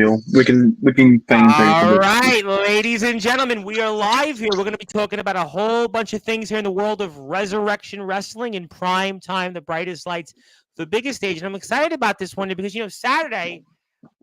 deal. We can feign faith. All right, ladies and gentlemen, we are live here. We're going to be talking about a whole bunch of things here in the world of Resurrection Wrestling in prime time, the brightest lights, the biggest stage. And I'm excited about this one because, Saturday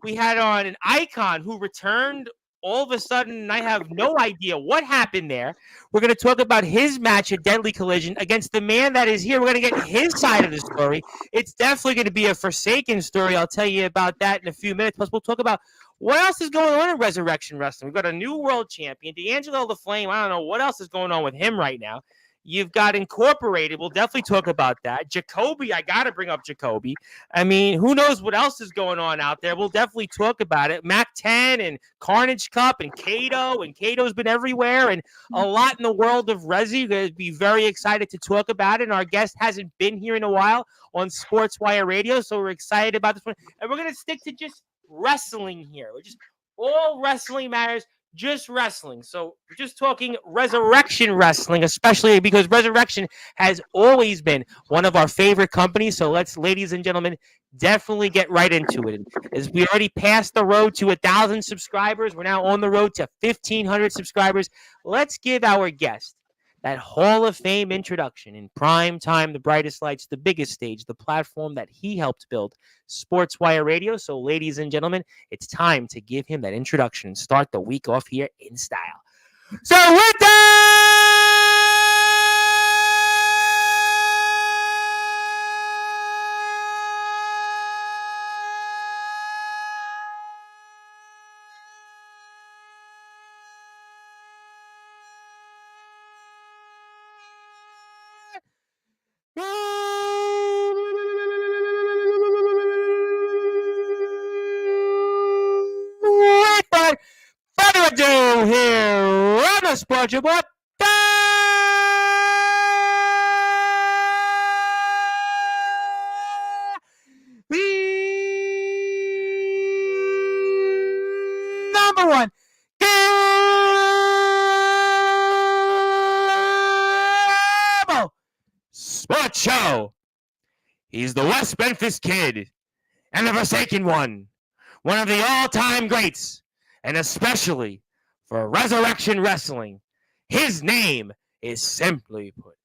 we had on an icon who returned all of a sudden, and I have no idea what happened there. We're going to talk about his match at Deadly Collision against the man that is here. We're going to get his side of the story. It's definitely going to be a Forsaken story. I'll tell you about that in a few minutes. Plus, we'll talk about what else is going on in Resurrection Wrestling. We've got a new world champion, D'Angelo the Flame. I don't know what else is going on with him right now. You've got Incorporated. We'll definitely talk about that. Jacoby, I got to bring up Jacoby. I mean, who knows what else is going on out there? We'll definitely talk about it. Mac 10 and Carnage Cup and Kato, and Kato's been everywhere, and a lot in the world of Resi. You're going to be very excited to talk about it, and our guest hasn't been here in a while on Sportswire Radio, so we're excited about this one. And we're going to stick to just wrestling here. We're just all wrestling matters. Just wrestling. So we're just talking Resurrection Wrestling, especially because Resurrection has always been one of our favorite companies. So let's, ladies and gentlemen, definitely get right into it. As we already passed the road to 1,000 subscribers, we're now on the road to 1,500 subscribers. Let's give our guest that Hall of Fame introduction in prime time, the brightest lights, the biggest stage, the platform that he helped build, Sportswire Radio. So, ladies and gentlemen, it's time to give him that introduction and start the week off here in style. So, with that, without further ado, here on the Sports Report, the number one cable sports show. He's the West Memphis Kid and the Forsaken One of the all-time greats, and especially for Resurrection Wrestling. His name is simply put,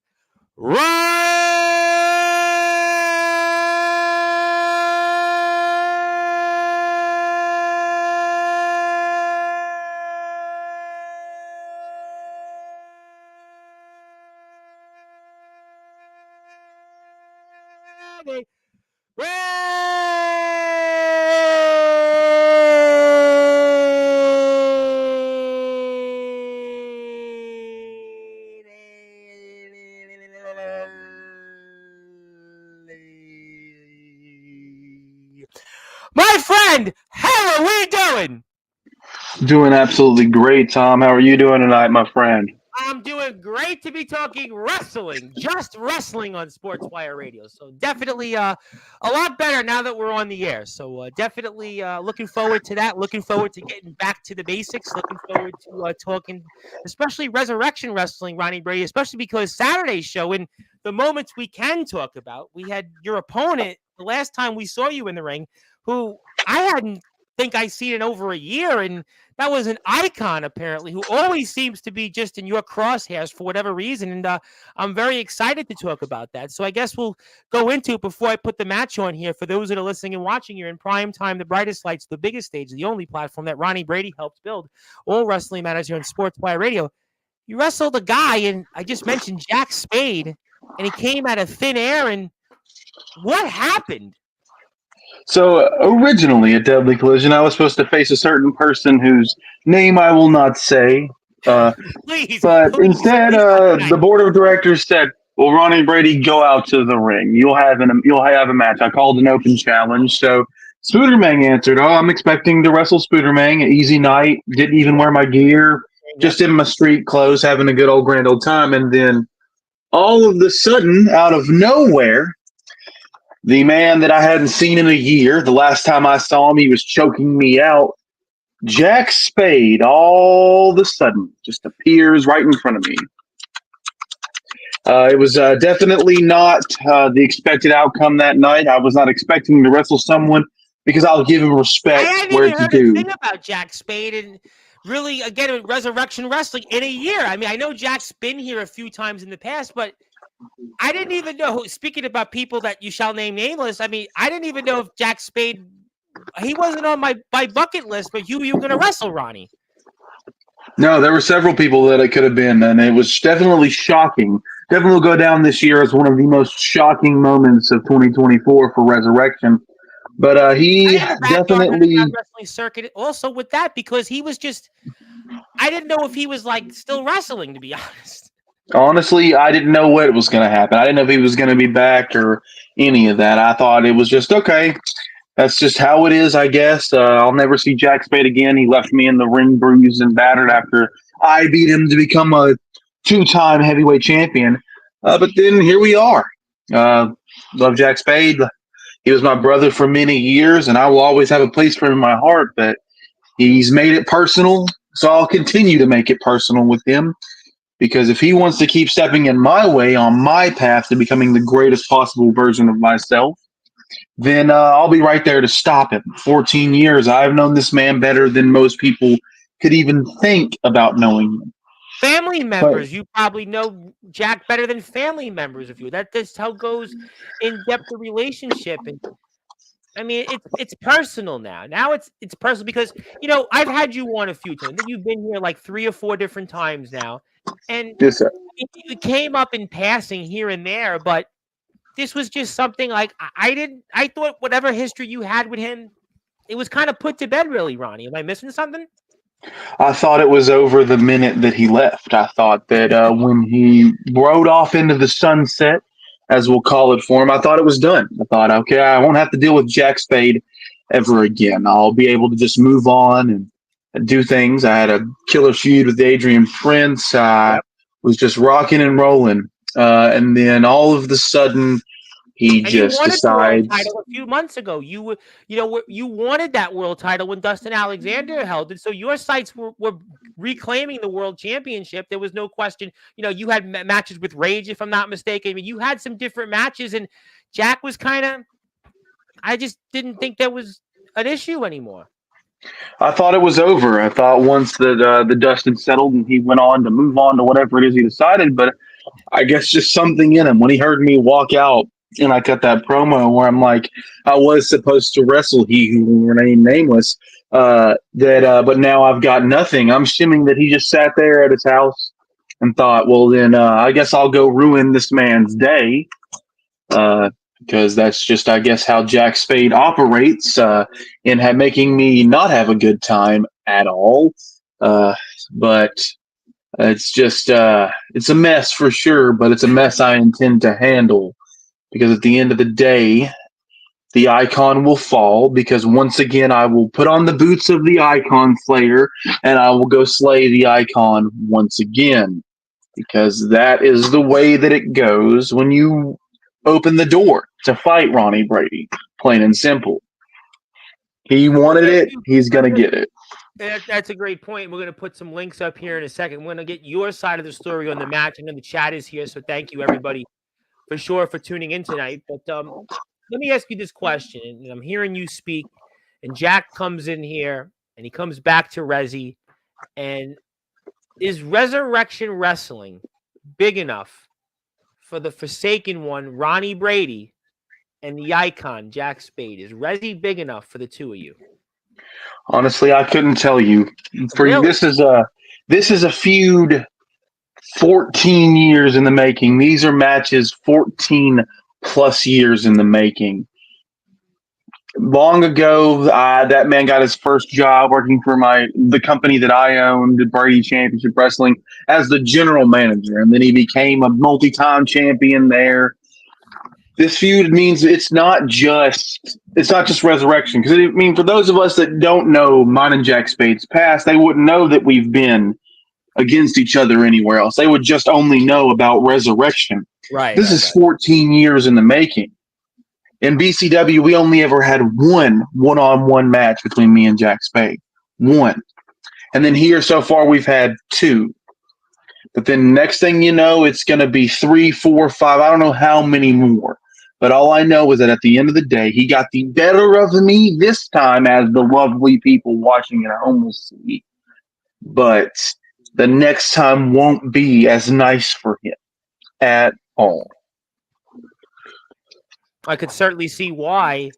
my friend, how are we doing? Doing absolutely great, Tom. How are you doing tonight, my friend? I'm doing great to be talking wrestling, just wrestling on Sportswire Radio. So definitely a lot better now that we're on the air. So definitely looking forward to that. Looking forward to getting back to the basics. Looking forward to talking, especially Resurrection Wrestling, Ronnie Brady, especially because Saturday's show, in the moments we can talk about, we had your opponent the last time we saw you in the ring, who I hadn't think I seen in over a year, and that was an icon apparently who always seems to be just in your crosshairs for whatever reason, and I'm very excited to talk about that. So I guess we'll go into it before I put the match on here. For those that are listening and watching, you're in prime time, the brightest lights, the biggest stage, the only platform that Ronnie Brady helped build. All wrestling matters here on Sportswire Radio. You wrestled a guy, and I just mentioned Jack Spade, and he came out of thin air, and what happened? So originally at Deadly Collision, I was supposed to face a certain person whose name I will not say. Please, instead, the board of directors said, "Well, Ronnie Brady, go out to the ring. You'll have a match." I called an open challenge. So Spoodermang answered, "Oh, I'm expecting to wrestle Spoodermang. Easy night. Didn't even wear my gear. Just in my street clothes, having a good old grand old time." And then all of a sudden, out of nowhere, the man that I hadn't seen in a year, the last time I saw him, he was choking me out. Jack Spade, all of a sudden, just appears right in front of me. It was definitely not the expected outcome that night. I was not expecting to wrestle someone because I'll give him I respect hadn't where even it's heard a due. thing about Jack Spade, and really, again, with Resurrection Wrestling in a year. I mean, I know Jack's been here a few times in the past, but I didn't even know. Speaking about people that you shall name nameless, I mean, I didn't even know if Jack Spade. He wasn't on my bucket list, but you were going to wrestle Ronnie. No, there were several people that it could have been, and it was definitely shocking. Definitely will go down this year as one of the most shocking moments of 2024 for Resurrection. But he I am a backyard definitely, underground wrestling circuit also with that because he was just. I didn't know if he was like still wrestling, to be honest. honestly, I didn't know what was going to happen. I didn't know if he was going to be back or any of that. I thought it was just okay. That's just how it is, I guess. I'll never see Jack Spade again. He left me in the ring bruised and battered after I beat him to become a two-time heavyweight champion. But then here we are. Love Jack Spade. He was my brother for many years, and I will always have a place for him in my heart. But he's made it personal, so I'll continue to make it personal with him. Because if he wants to keep stepping in my way on my path to becoming the greatest possible version of myself, then I'll be right there to stop him. 14 years, I've known this man better than most people could even think about knowing him. Family But members, you probably know Jack better than family members of you. That's how goes in depth the relationship, and I mean it's personal now. Now it's personal because I've had you on a few times. You've been here like 3 or 4 different times now, and yes, sir. it came up in passing here and there, but this was just something like I thought whatever history you had with him, it was kind of put to bed, really, Ronnie. Am I missing something? I thought it was over the minute that he left. I thought that when he rode off into the sunset, as we'll call it for him, I thought it was done. I thought, okay, I won't have to deal with Jack Spade ever again. I'll be able to just move on and do things. I had a killer feud with Adrian Prince. I Yep. was just rocking and rolling. And then all of the sudden, he And you just wanted the world decides. title a few months ago. You wanted that world title when Dustin Alexander held it. So your sights were reclaiming the world championship. There was no question. You had matches with Rage, if I'm not mistaken. I mean, you had some different matches, and Jack was kind of. I just didn't think there was an issue anymore. I thought it was over. I thought once that the dust had settled and he went on to move on to whatever it is he decided, but I guess just something in him when he heard me walk out and I cut that promo where I'm like, I was supposed to wrestle he who will remain nameless. But now I've got nothing. I'm assuming that he just sat there at his house and thought, well, then I guess I'll go ruin this man's day. Because that's just, I guess, how Jack Spade operates in making me not have a good time at all. But it's just, it's a mess for sure, but it's a mess I intend to handle because at the end of the day, the icon will fall because once again, I will put on the boots of the icon slayer and I will go slay the icon once again because that is the way that it goes when you open the door to fight Ronnie Brady, plain and simple. He wanted it. He's going to get it. That's a great point. We're going to put some links up here in a second. We're going to get your side of the story on the match. I know the chat is here, so thank you, everybody, for sure, for tuning in tonight. But let me ask you this question. And I'm hearing you speak, and Jack comes in here, and he comes back to Resi. And is Resurrection Wrestling big enough for the Forsaken One, Ronnie Brady, and the icon, Jack Spade? Is Resi big enough for the two of you? Honestly, I couldn't tell you. Really? This is a feud 14 years in the making. These are matches 14 plus years in the making. Long ago, that man got his first job working for the company that I owned, Brady Championship Wrestling, as the general manager, and then he became a multi-time champion there. This feud means it's not just Resurrection, because I mean, for those of us that don't know mine and Jack Spade's past, they wouldn't know that we've been against each other anywhere else. They would just only know about Resurrection. Right. This is 14 years in the making. In BCW, we only ever had one-on-one match between me and Jack Spade. One. And then here so far we've had 2. But then next thing you know, it's going to be 3, 4, 5. I don't know how many more. But all I know is that at the end of the day, he got the better of me this time, as the lovely people watching at home will see. But the next time won't be as nice for him at all. I could certainly see why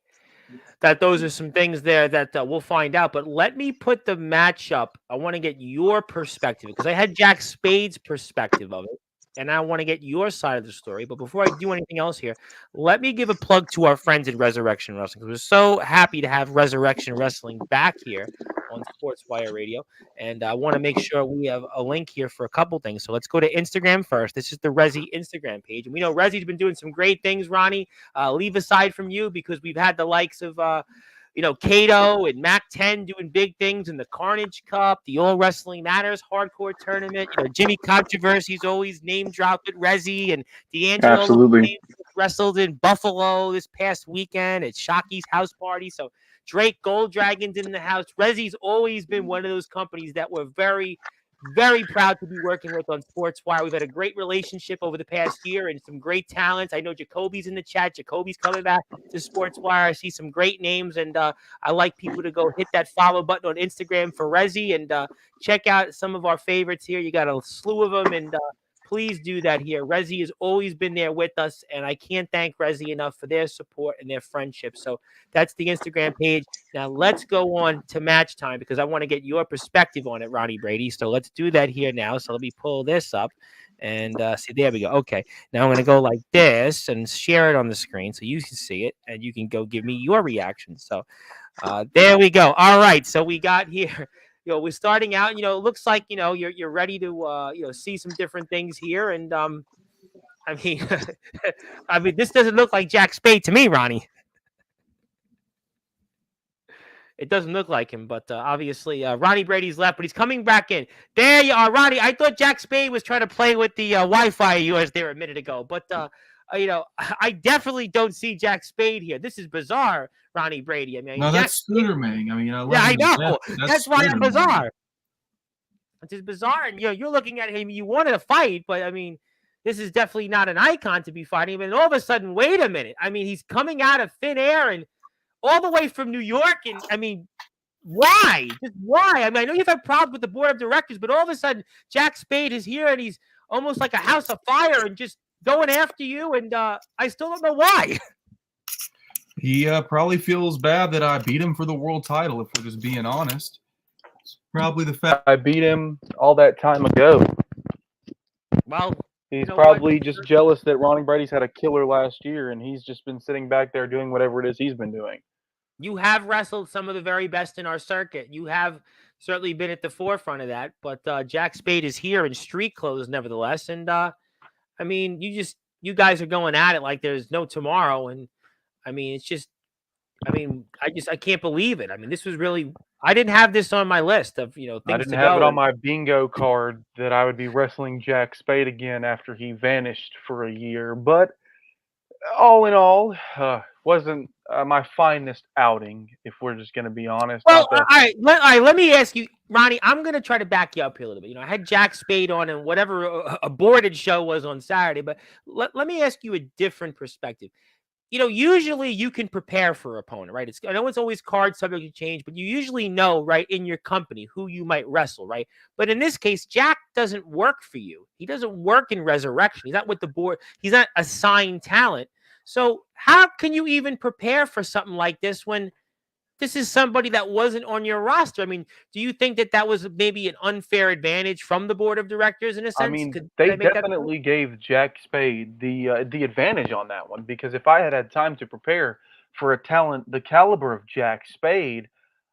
that those are some things there that we'll find out. But let me put the matchup. I want to get your perspective because I had Jack Spade's perspective of it, and I want to get your side of the story. But before I do anything else here, let me give a plug to our friends at Resurrection Wrestling because we're so happy to have Resurrection Wrestling back here on Sportswire Radio. And I want to make sure we have a link here for a couple things. So let's go to Instagram first. This is the Resi Instagram page. And we know Resi's been doing some great things, Ronnie. Leave aside from you because we've had the likes of Kato and Mac 10 doing big things in the Carnage Cup, the All Wrestling Matters hardcore tournament. Jimmy Controversy's always name dropped with Resi, and D'Angelo Absolutely. wrestled in Buffalo this past weekend at Shocky's house party. So Drake Gold Dragon's in the house. Resi's always been one of those companies that we're very, very proud to be working with on Sportswire. We've had a great relationship over the past year and some great talents. I know Jacoby's in the chat. Jacoby's coming back to Sportswire. I see some great names, and I like people to go hit that follow button on Instagram for Resi and check out some of our favorites here. You got a slew of them, and please do that here. Resi has always been there with us, and I can't thank Resi enough for their support and their friendship. So that's the Instagram page. Now let's go on to match time because I want to get your perspective on it, Ronnie Brady. So let's do that here now. So let me pull this up and see. There we go. Okay. Now I'm going to go like this and share it on the screen so you can see it and you can go give me your reaction. So there we go. All right. So we got here. We're starting out. It looks like you're ready to see some different things here, and I mean, I mean, this doesn't look like Jack Spade to me, Ronnie. It doesn't look like him, but obviously Ronnie Brady's left, but he's coming back in. There you are, Ronnie. I thought Jack Spade was trying to play with the Wi-Fi of yours there a minute ago, but I definitely don't see Jack Spade here. This is bizarre, Ronnie Brady. I mean, no, Jack that's Spooderman. I mean, I know. That's why I'm Spooderman. bizarre. It's just bizarre, and you're looking at him. You wanted to fight, but I mean, this is definitely not an icon to be fighting. And all of a sudden, wait a minute. I mean, he's coming out of thin air and all the way from New York, and I mean, why? Just why? I mean, I know you've had problems with the board of directors, but all of a sudden, Jack Spade is here, and he's almost like a house of fire and just going after you. And I still don't know why. He probably feels bad that I beat him for the world title, if we're just being honest. It's probably the fact I beat him all that time ago. Well, he's probably just jealous that Ronnie Brady's had a killer last year, and he's just been sitting back there doing whatever it is he's been doing. You have wrestled some of the very best in our circuit. You have certainly been at the forefront of that, but Jack Spade is here in street clothes, nevertheless. And I mean, you guys are going at it like there's no tomorrow. And I mean, it's just, I can't believe it. I mean, this was really, I didn't have this on my list of, things I didn't to have go. it on my bingo card that I would be wrestling Jack Spade again after he vanished for a year. But all in all, wasn't my finest outing, if we're just going to be honest. Well, all right, let me ask you, Ronnie, I'm going to try to back you up here a little bit. I had Jack Spade on and whatever aborted show was on Saturday, but let me ask you a different perspective. Usually you can prepare for an opponent, right? I know it's always card subject to change, but you usually know, right, in your company who you might wrestle, right? But in this case, Jack doesn't work for you. He doesn't work in Resurrection. He's not with the board. He's not assigned talent. So how can you even prepare for something like this when this is somebody that wasn't on your roster? I mean, do you think that was maybe an unfair advantage from the board of directors in a sense? I mean, they definitely gave Jack Spade the advantage on that one, because if I had had time to prepare for a talent the caliber of Jack Spade,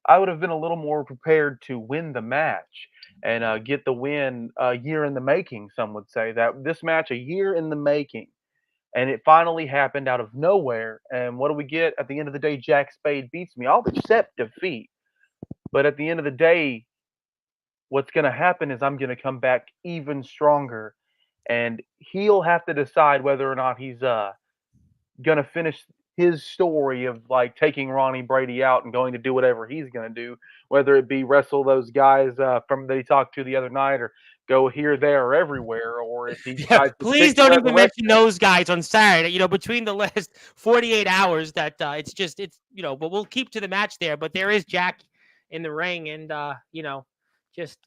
I would have been a little more prepared to win the match and get the win a year in the making. Some would say that this match a year in the making. And it finally happened out of nowhere. And what do we get? At the end of the day, Jack Spade beats me. I'll accept defeat. But at the end of the day, what's going to happen is I'm going to come back even stronger. And he'll have to decide whether or not he's going to finish his story of like taking Ronnie Brady out and going to do whatever he's going to do, whether it be wrestle those guys from that he talked to the other night, or go here, there, or everywhere, or if he Yeah, decides to please stick to don't even mention Resurrection. those guys on Saturday. Between the last 48 hours, that but we'll keep to the match there. But there is Jack in the ring, and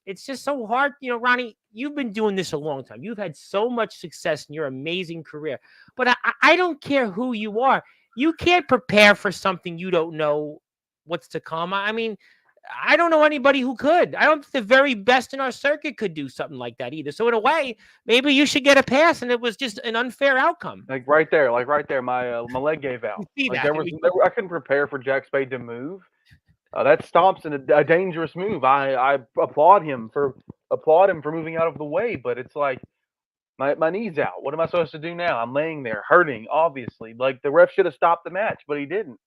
it's just so hard. Ronnie, you've been doing this a long time. You've had so much success in your amazing career, but I don't care who you are. You can't prepare for something you don't know what's to come. I mean, I don't know anybody who could. I don't think the very best in our circuit could do something like that either. So in a way, maybe you should get a pass, and it was just an unfair outcome. Like right there, my leg gave out. See Like that? I couldn't prepare for Jack Spade to move. That stomp's a dangerous move. I applaud him for moving out of the way, but it's like my knee's out. What am I supposed to do now? I'm laying there hurting, obviously. Like the ref should have stopped the match, but he didn't.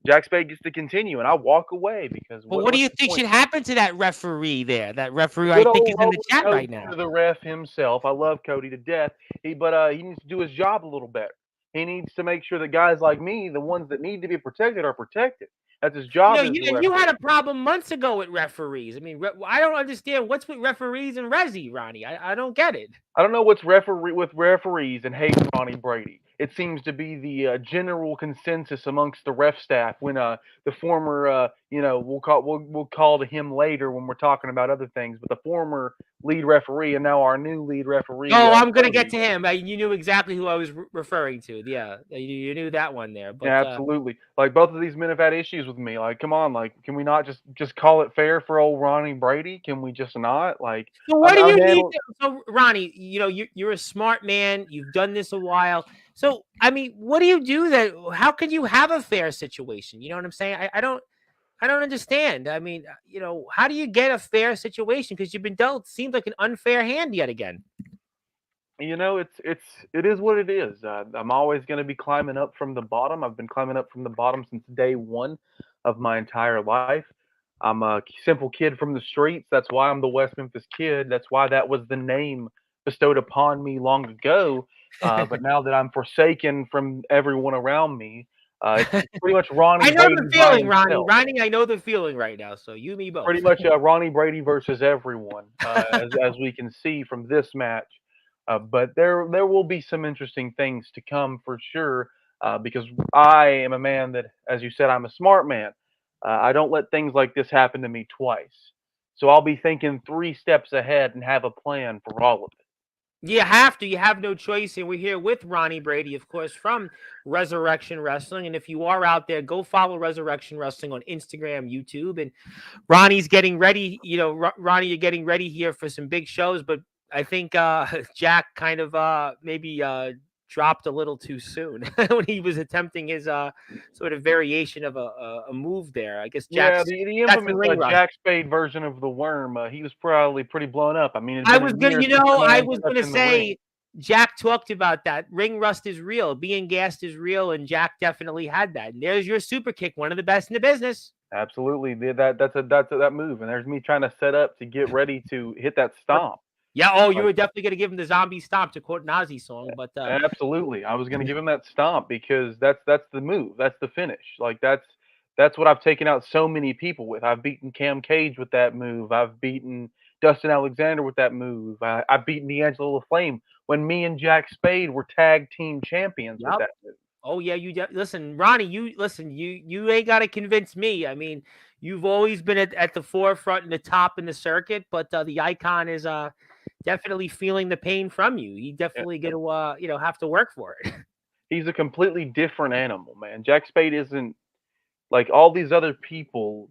Jack Spade gets to continue, and I walk away because. But what do you think should happen to that referee there? That referee, Good I think, is in the old chat Cody right now. The ref himself. I love Cody to death. But he needs to do his job a little better. He needs to make sure that guys like me, the ones that need to be protected, are protected. That's his job. You had a problem months ago with referees. I mean, I don't understand what's with referees and Resi, Ronnie. I don't get it. I don't know what's with referees and hating Ronnie Brady. It seems to be the general consensus amongst the ref staff when the former, we'll call to him later when we're talking about other things, but the former lead referee and now our new lead referee. Oh, I'm going to get to him. You knew exactly who I was referring to. Yeah, you knew that one there. But, yeah, absolutely. Like both of these men have had issues with me. Like, come on, like, can we not just call it fair for old Ronnie Brady? Can we just not? Like, so what do you need? So, Ronnie, you're a smart man. You've done this a while. So, I mean, what do you do how can you have a fair situation? You know what I'm saying? I don't understand. I mean, how do you get a fair situation? Because you've been dealt, seems like an unfair hand yet again. It is what it is. I'm always going to be climbing up from the bottom. I've been climbing up from the bottom since day one of my entire life. I'm a simple kid from the streets. That's why I'm the West Memphis Kid. That's why that was the name bestowed upon me long ago. But now that I'm forsaken from everyone around me, it's pretty much Ronnie. I know Brady the feeling, Ronnie. Ronnie, I know the feeling right now. So you, me both. Pretty much Ronnie Brady versus everyone, as we can see from this match. But there will be some interesting things to come for sure, because I am a man that, as you said, I'm a smart man. I don't let things like this happen to me twice. So I'll be thinking 3 steps ahead and have a plan for all of it. You have to. You have no choice. And we're here with Ronnie Brady, of course, from Resurrection Wrestling. And if you are out there, go follow Resurrection Wrestling on Instagram, YouTube. And Ronnie's getting ready. Ronnie, you're getting ready here for some big shows. But I think Jack kind of maybe dropped a little too soon when he was attempting his sort of variation of a move there. I guess Jack's, the infamous Jack Spade version of the worm. He was probably pretty blown up. I mean, I was gonna say Jack talked about that. Ring rust is real, being gassed is real, and Jack definitely had that. And there's your super kick, one of the best in the business. Absolutely, that's that move. And there's me trying to set up to get ready to hit that stomp. Yeah, you were definitely going to give him the zombie stomp, to quote Nazi song, but absolutely, I was going to give him that stomp because that's the move, that's the finish. Like that's what I've taken out so many people with. I've beaten Cam Cage with that move. I've beaten Dustin Alexander with that move. I've beaten D'Angelo LaFlame when me and Jack Spade were tag team champions with that move. Oh yeah, listen, Ronnie. You ain't got to convince me. I mean, you've always been at the forefront and the top in the circuit, but the icon is definitely feeling the pain from you. You definitely get to have to work for it. He's a completely different animal, man. Jack Spade isn't like all these other people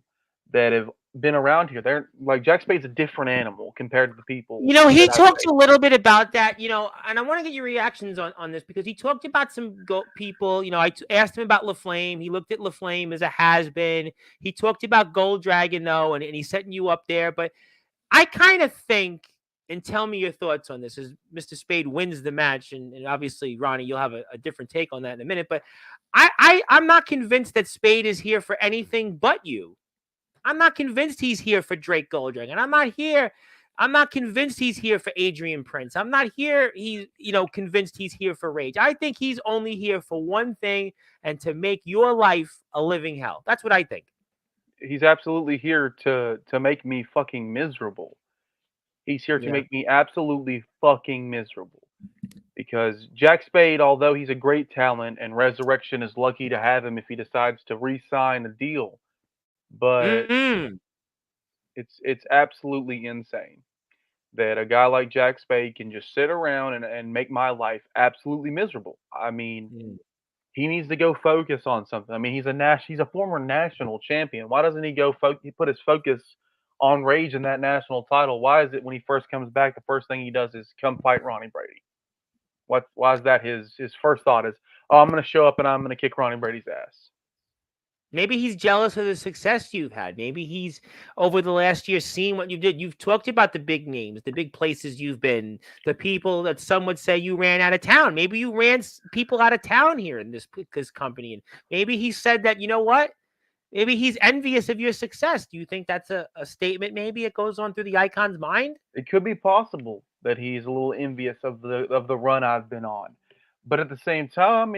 that have been around here. They're like Jack Spade's a different animal compared to the people. He talked a little bit about that, and I want to get your reactions on this because he talked about some people. I asked him about LaFlame. He looked at LaFlame as a has-been. He talked about Gold Dragon though, and he's setting you up there. But I kind of think, and tell me your thoughts on this, as Mr. Spade wins the match, and obviously, Ronnie, you'll have a different take on that in a minute, but I'm not convinced that Spade is here for anything but you. I'm not convinced he's here for Drake Goldring, and I'm not here I'm not convinced he's here for Adrian Prince. I'm not here. Convinced he's here for Rage. I think he's only here for one thing, and to make your life a living hell. That's what I think. He's absolutely here to make me fucking miserable. He's here to Yeah. make me absolutely fucking miserable. Because Jack Spade, although he's a great talent, and Resurrection is lucky to have him if he decides to re-sign a deal, but Mm-mm. it's absolutely insane that a guy like Jack Spade can just sit around and make my life absolutely miserable. I mean, he needs to go focus on something. I mean, he's a former national champion. Why doesn't he he put his focus on Rage and that national title? Why is it when he first comes back, the first thing he does is come fight Ronnie Brady? Why is that his first thought is, oh, I'm going to show up and I'm going to kick Ronnie Brady's ass? Maybe he's jealous of the success you've had. Maybe he's over the last year seen what you did. You've talked about the big names, the big places you've been, the people that some would say you ran out of town. Maybe you ran people out of town here in this company. And maybe he said that, you know what? Maybe he's envious of your success. Do you think that's a statement? Maybe it goes on through the Icon's mind. It could be possible that he's a little envious of the run I've been on, but at the same time,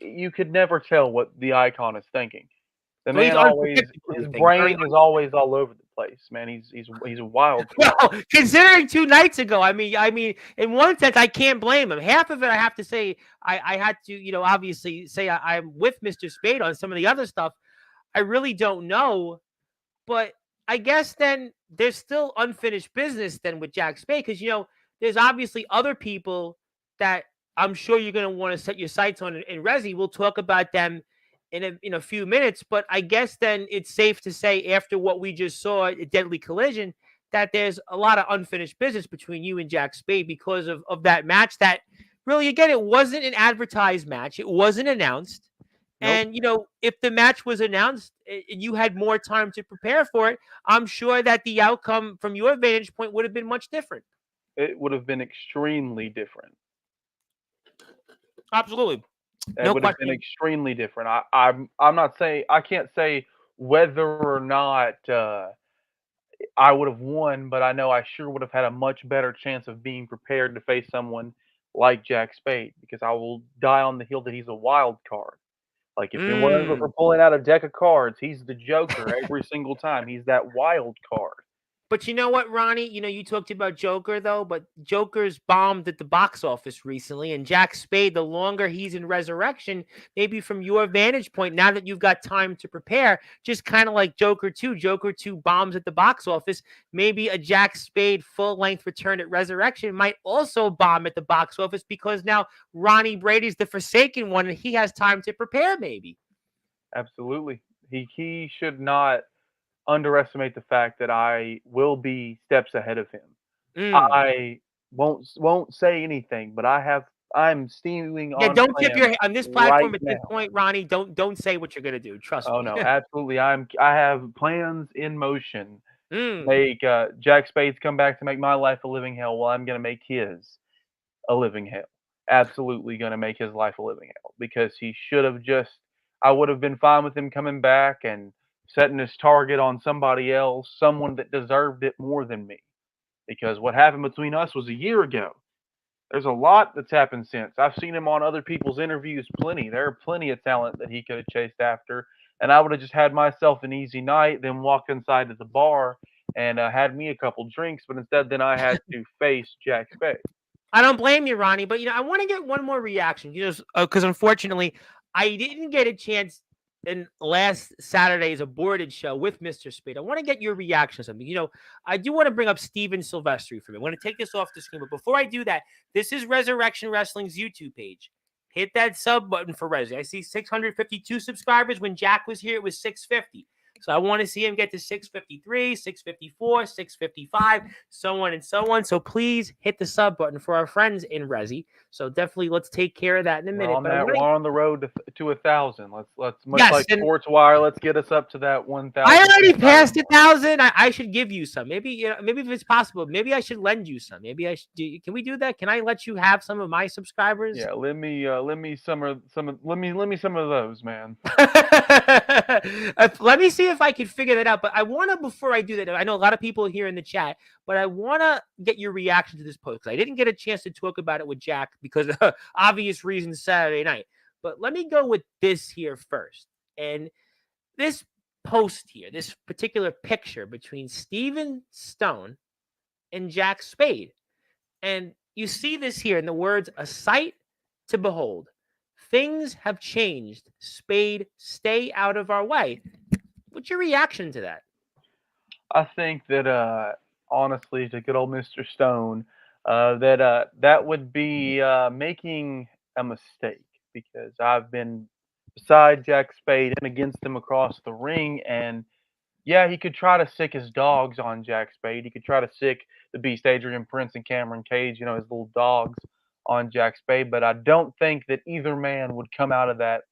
you could never tell what the Icon is thinking. The So he's man always unpredictable, his you think? Very brain is always all over the place, man. He's a wild card. Well, considering 2 nights ago, I mean, in one sense, I can't blame him. Half of it, I have to say, I had to, obviously say I'm with Mr. Spade on some of the other stuff. I really don't know, but I guess then there's still unfinished business then with Jack Spade because there's obviously other people that I'm sure you're going to want to set your sights on in Resi. We'll talk about them in a few minutes, but I guess then it's safe to say after what we just saw at Deadly Collision that there's a lot of unfinished business between you and Jack Spade because of that match that really, again, it wasn't an advertised match. It wasn't announced. Nope. And, if the match was announced and you had more time to prepare for it, I'm sure that the outcome from your vantage point would have been much different. It would have been extremely different. Absolutely. It would have been extremely different. I'm not saying I can't say whether or not I would have won, but I know I sure would have had a much better chance of being prepared to face someone like Jack Spade because I will die on the hill that he's a wild card. Like if we're pulling out a deck of cards, he's the Joker every single time. He's that wild card. But you know what, Ronnie? You talked about Joker, though, but Joker's bombed at the box office recently. And Jack Spade, the longer he's in Resurrection, maybe from your vantage point, now that you've got time to prepare, just kind of like Joker 2 bombs at the box office. Maybe a Jack Spade full-length return at Resurrection might also bomb at the box office because now Ronnie Brady's the Forsaken one and he has time to prepare, maybe. Absolutely. He should not underestimate the fact that I will be steps ahead of him. I won't say anything, but I'm steaming on. Don't tip your on this platform right at this point, Ronnie. Don't say what you're gonna do. Trust me. Oh no, absolutely. I have plans in motion. Mm. Make Jack Spades come back to make my life a living hell. Well, I'm gonna make his a living hell. Absolutely gonna make his life a living hell because he should have just. I would have been fine with him coming back and setting his target on somebody else, someone that deserved it more than me. Because what happened between us was a year ago. There's a lot that's happened since. I've seen him on other people's interviews plenty. There are plenty of talent that he could have chased after. And I would have just had myself an easy night, then walked inside to the bar and had me a couple drinks. But instead, then I had to face Jack Spade. I don't blame you, Ronnie. But, I want to get one more reaction. Because unfortunately, I didn't get a chance in last Saturday's aborted show with Mr. Spade. I want to get your reaction to something. I do want to bring up Steven Silvestri for me. I want to take this off the screen. But before I do that, this is Resurrection Wrestling's YouTube page. Hit that sub button for Resi. I see 652 subscribers. When Jack was here, it was 650. So I want to see him get to 653, 654, 655, so on and so on. So please hit the sub button for our friends in Resi. So definitely let's take care of that in a minute. We're on the road to 1,000. Let's much like Sportzwire, let's get us up to that 1,000. I already passed 1,000. I should give you some. Maybe if it's possible, maybe I should lend you some. Maybe I should. Can we do that? Can I let you have some of my subscribers? Yeah, lend me some of those, man. Let me see see if I could figure that out. But I want to, before I do that, I know a lot of people here in the chat, but I want to get your reaction to this post because I didn't get a chance to talk about it with Jack because of obvious reasons Saturday night. But let me go with this here first. And this post here, this particular picture between Steven Stone and Jack Spade. And you see this here in the words, a sight to behold. Things have changed. Spade, stay out of our way. What's your reaction to that? I think that honestly, to good old Mr. Stone, that would be making a mistake because I've been beside Jack Spade and against him across the ring, and yeah, he could try to sick his dogs on Jack Spade. He could try to sick the Beast Adrian Prince and Cameron Cage, his little dogs on Jack Spade. But I don't think that either man would come out of that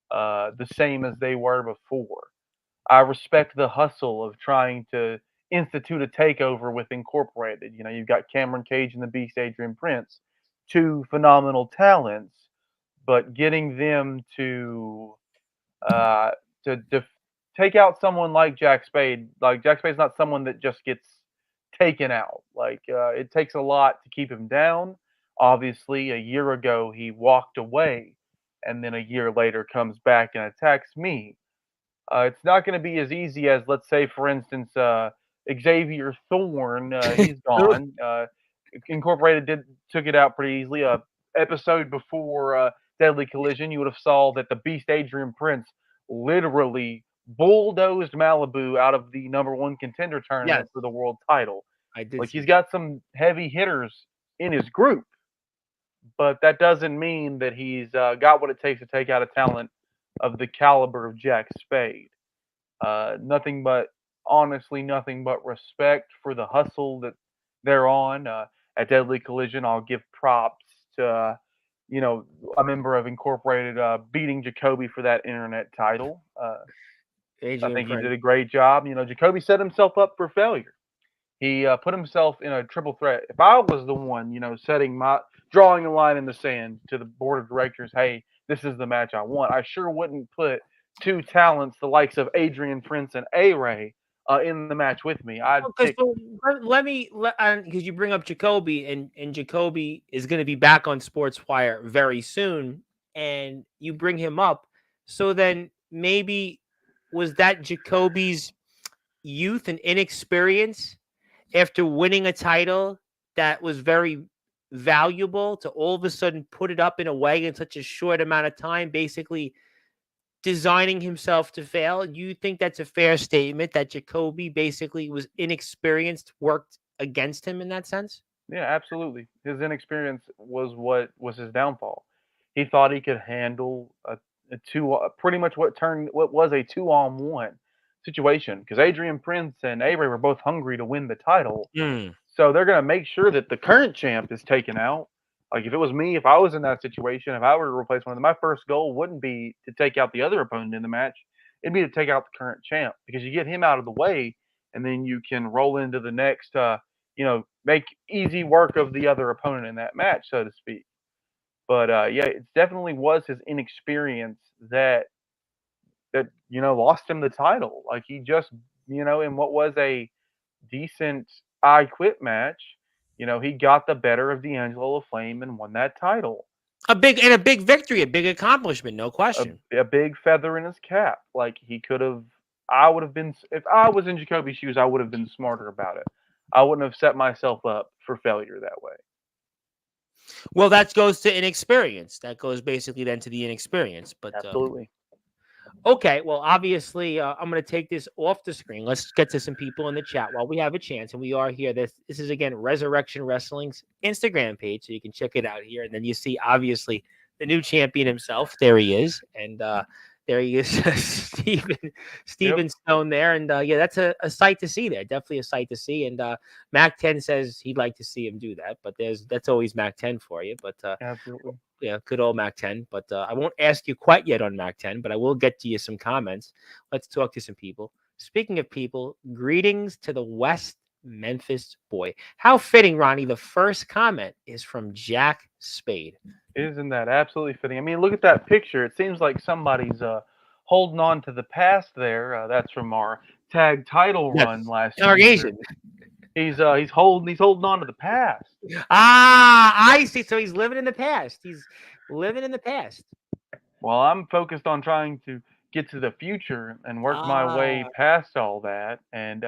the same as they were before. I respect the hustle of trying to institute a takeover with Incorporated. You've got Cameron Cage and the Beast Adrian Prince, two phenomenal talents, but getting them uh, to take out someone like Jack Spade. Like Jack Spade's not someone that just gets taken out. Like it takes a lot to keep him down. Obviously, a year ago he walked away, and then a year later comes back and attacks me. It's not going to be as easy as, let's say, for instance, Xavier Thorne. He's gone. Incorporated took it out pretty easily. Episode before Deadly Collision, you would have saw that the Beast Adrian Prince literally bulldozed Malibu out of the #1 contender tournament for the world title. I did. Like he's got some heavy hitters in his group, but that doesn't mean that he's got what it takes to take out a talent of the caliber of Jack Spade. Nothing but, honestly, nothing but respect for the hustle that they're on. At Deadly Collision, I'll give props to, a member of Incorporated beating Jacoby for that internet title. I think he did a great job. Jacoby set himself up for failure. He put himself in a triple threat. If I was the one, drawing a line in the sand to the board of directors, hey, this is the match I want, I sure wouldn't put two talents, the likes of Adrian Prince and A-Ray, in the match with me. Because you bring up Jacoby, and Jacoby is going to be back on Sportswire very soon, and you bring him up. So then maybe was that Jacoby's youth and inexperience after winning a title that was very valuable to all of a sudden put it up in a way in such a short amount of time, basically designing himself to fail? You think that's a fair statement that Jacoby basically was inexperienced, worked against him in that sense? Yeah, absolutely. His inexperience was what was his downfall. He thought he could handle pretty much what was a 2-on-1 situation, because Adrian Prince and A-Ray were both hungry to win the title. So they're going to make sure that the current champ is taken out. Like if it was me, if I was in that situation, if I were to replace one of them, my first goal wouldn't be to take out the other opponent in the match. It'd be to take out the current champ, because you get him out of the way, and then you can roll into the next, make easy work of the other opponent in that match, so to speak. But yeah, it definitely was his inexperience that lost him the title. Like he just, in what was a decent I Quit match, he got the better of D'Angelo Flame and won that title. A big victory, a big accomplishment, no question. A big feather in his cap. Like he could have, if I was in Jacoby's shoes, I would have been smarter about it. I wouldn't have set myself up for failure that way. Well, that goes to inexperience. That goes basically then to the inexperience. But absolutely. Okay, well, obviously, I'm going to take this off the screen. Let's get to some people in the chat while we have a chance, and we are here. This is, again, Resurrection Wrestling's Instagram page, so you can check it out here. And then you see, obviously, the new champion himself. There he is, and there he is, Steven Stone there. And, yeah, that's a sight to see there, definitely a sight to see. And Mac 10 says he'd like to see him do that, but that's always Mac 10 for you. But absolutely. Yeah, good old Mac 10. But I won't ask you quite yet on Mac 10, but I will get to you some comments. Let's talk to some people. Speaking of people, greetings to the West Memphis boy. How fitting, Ronnie. The first comment is from Jack Spade. Isn't that absolutely fitting? I mean, look at that picture. It seems like somebody's holding on to the past there. That's from our tag title run last year. Congregation. He's holding on to the past. I see. So he's living in the past. He's living in the past. Well, I'm focused on trying to get to the future and work my way past all that, and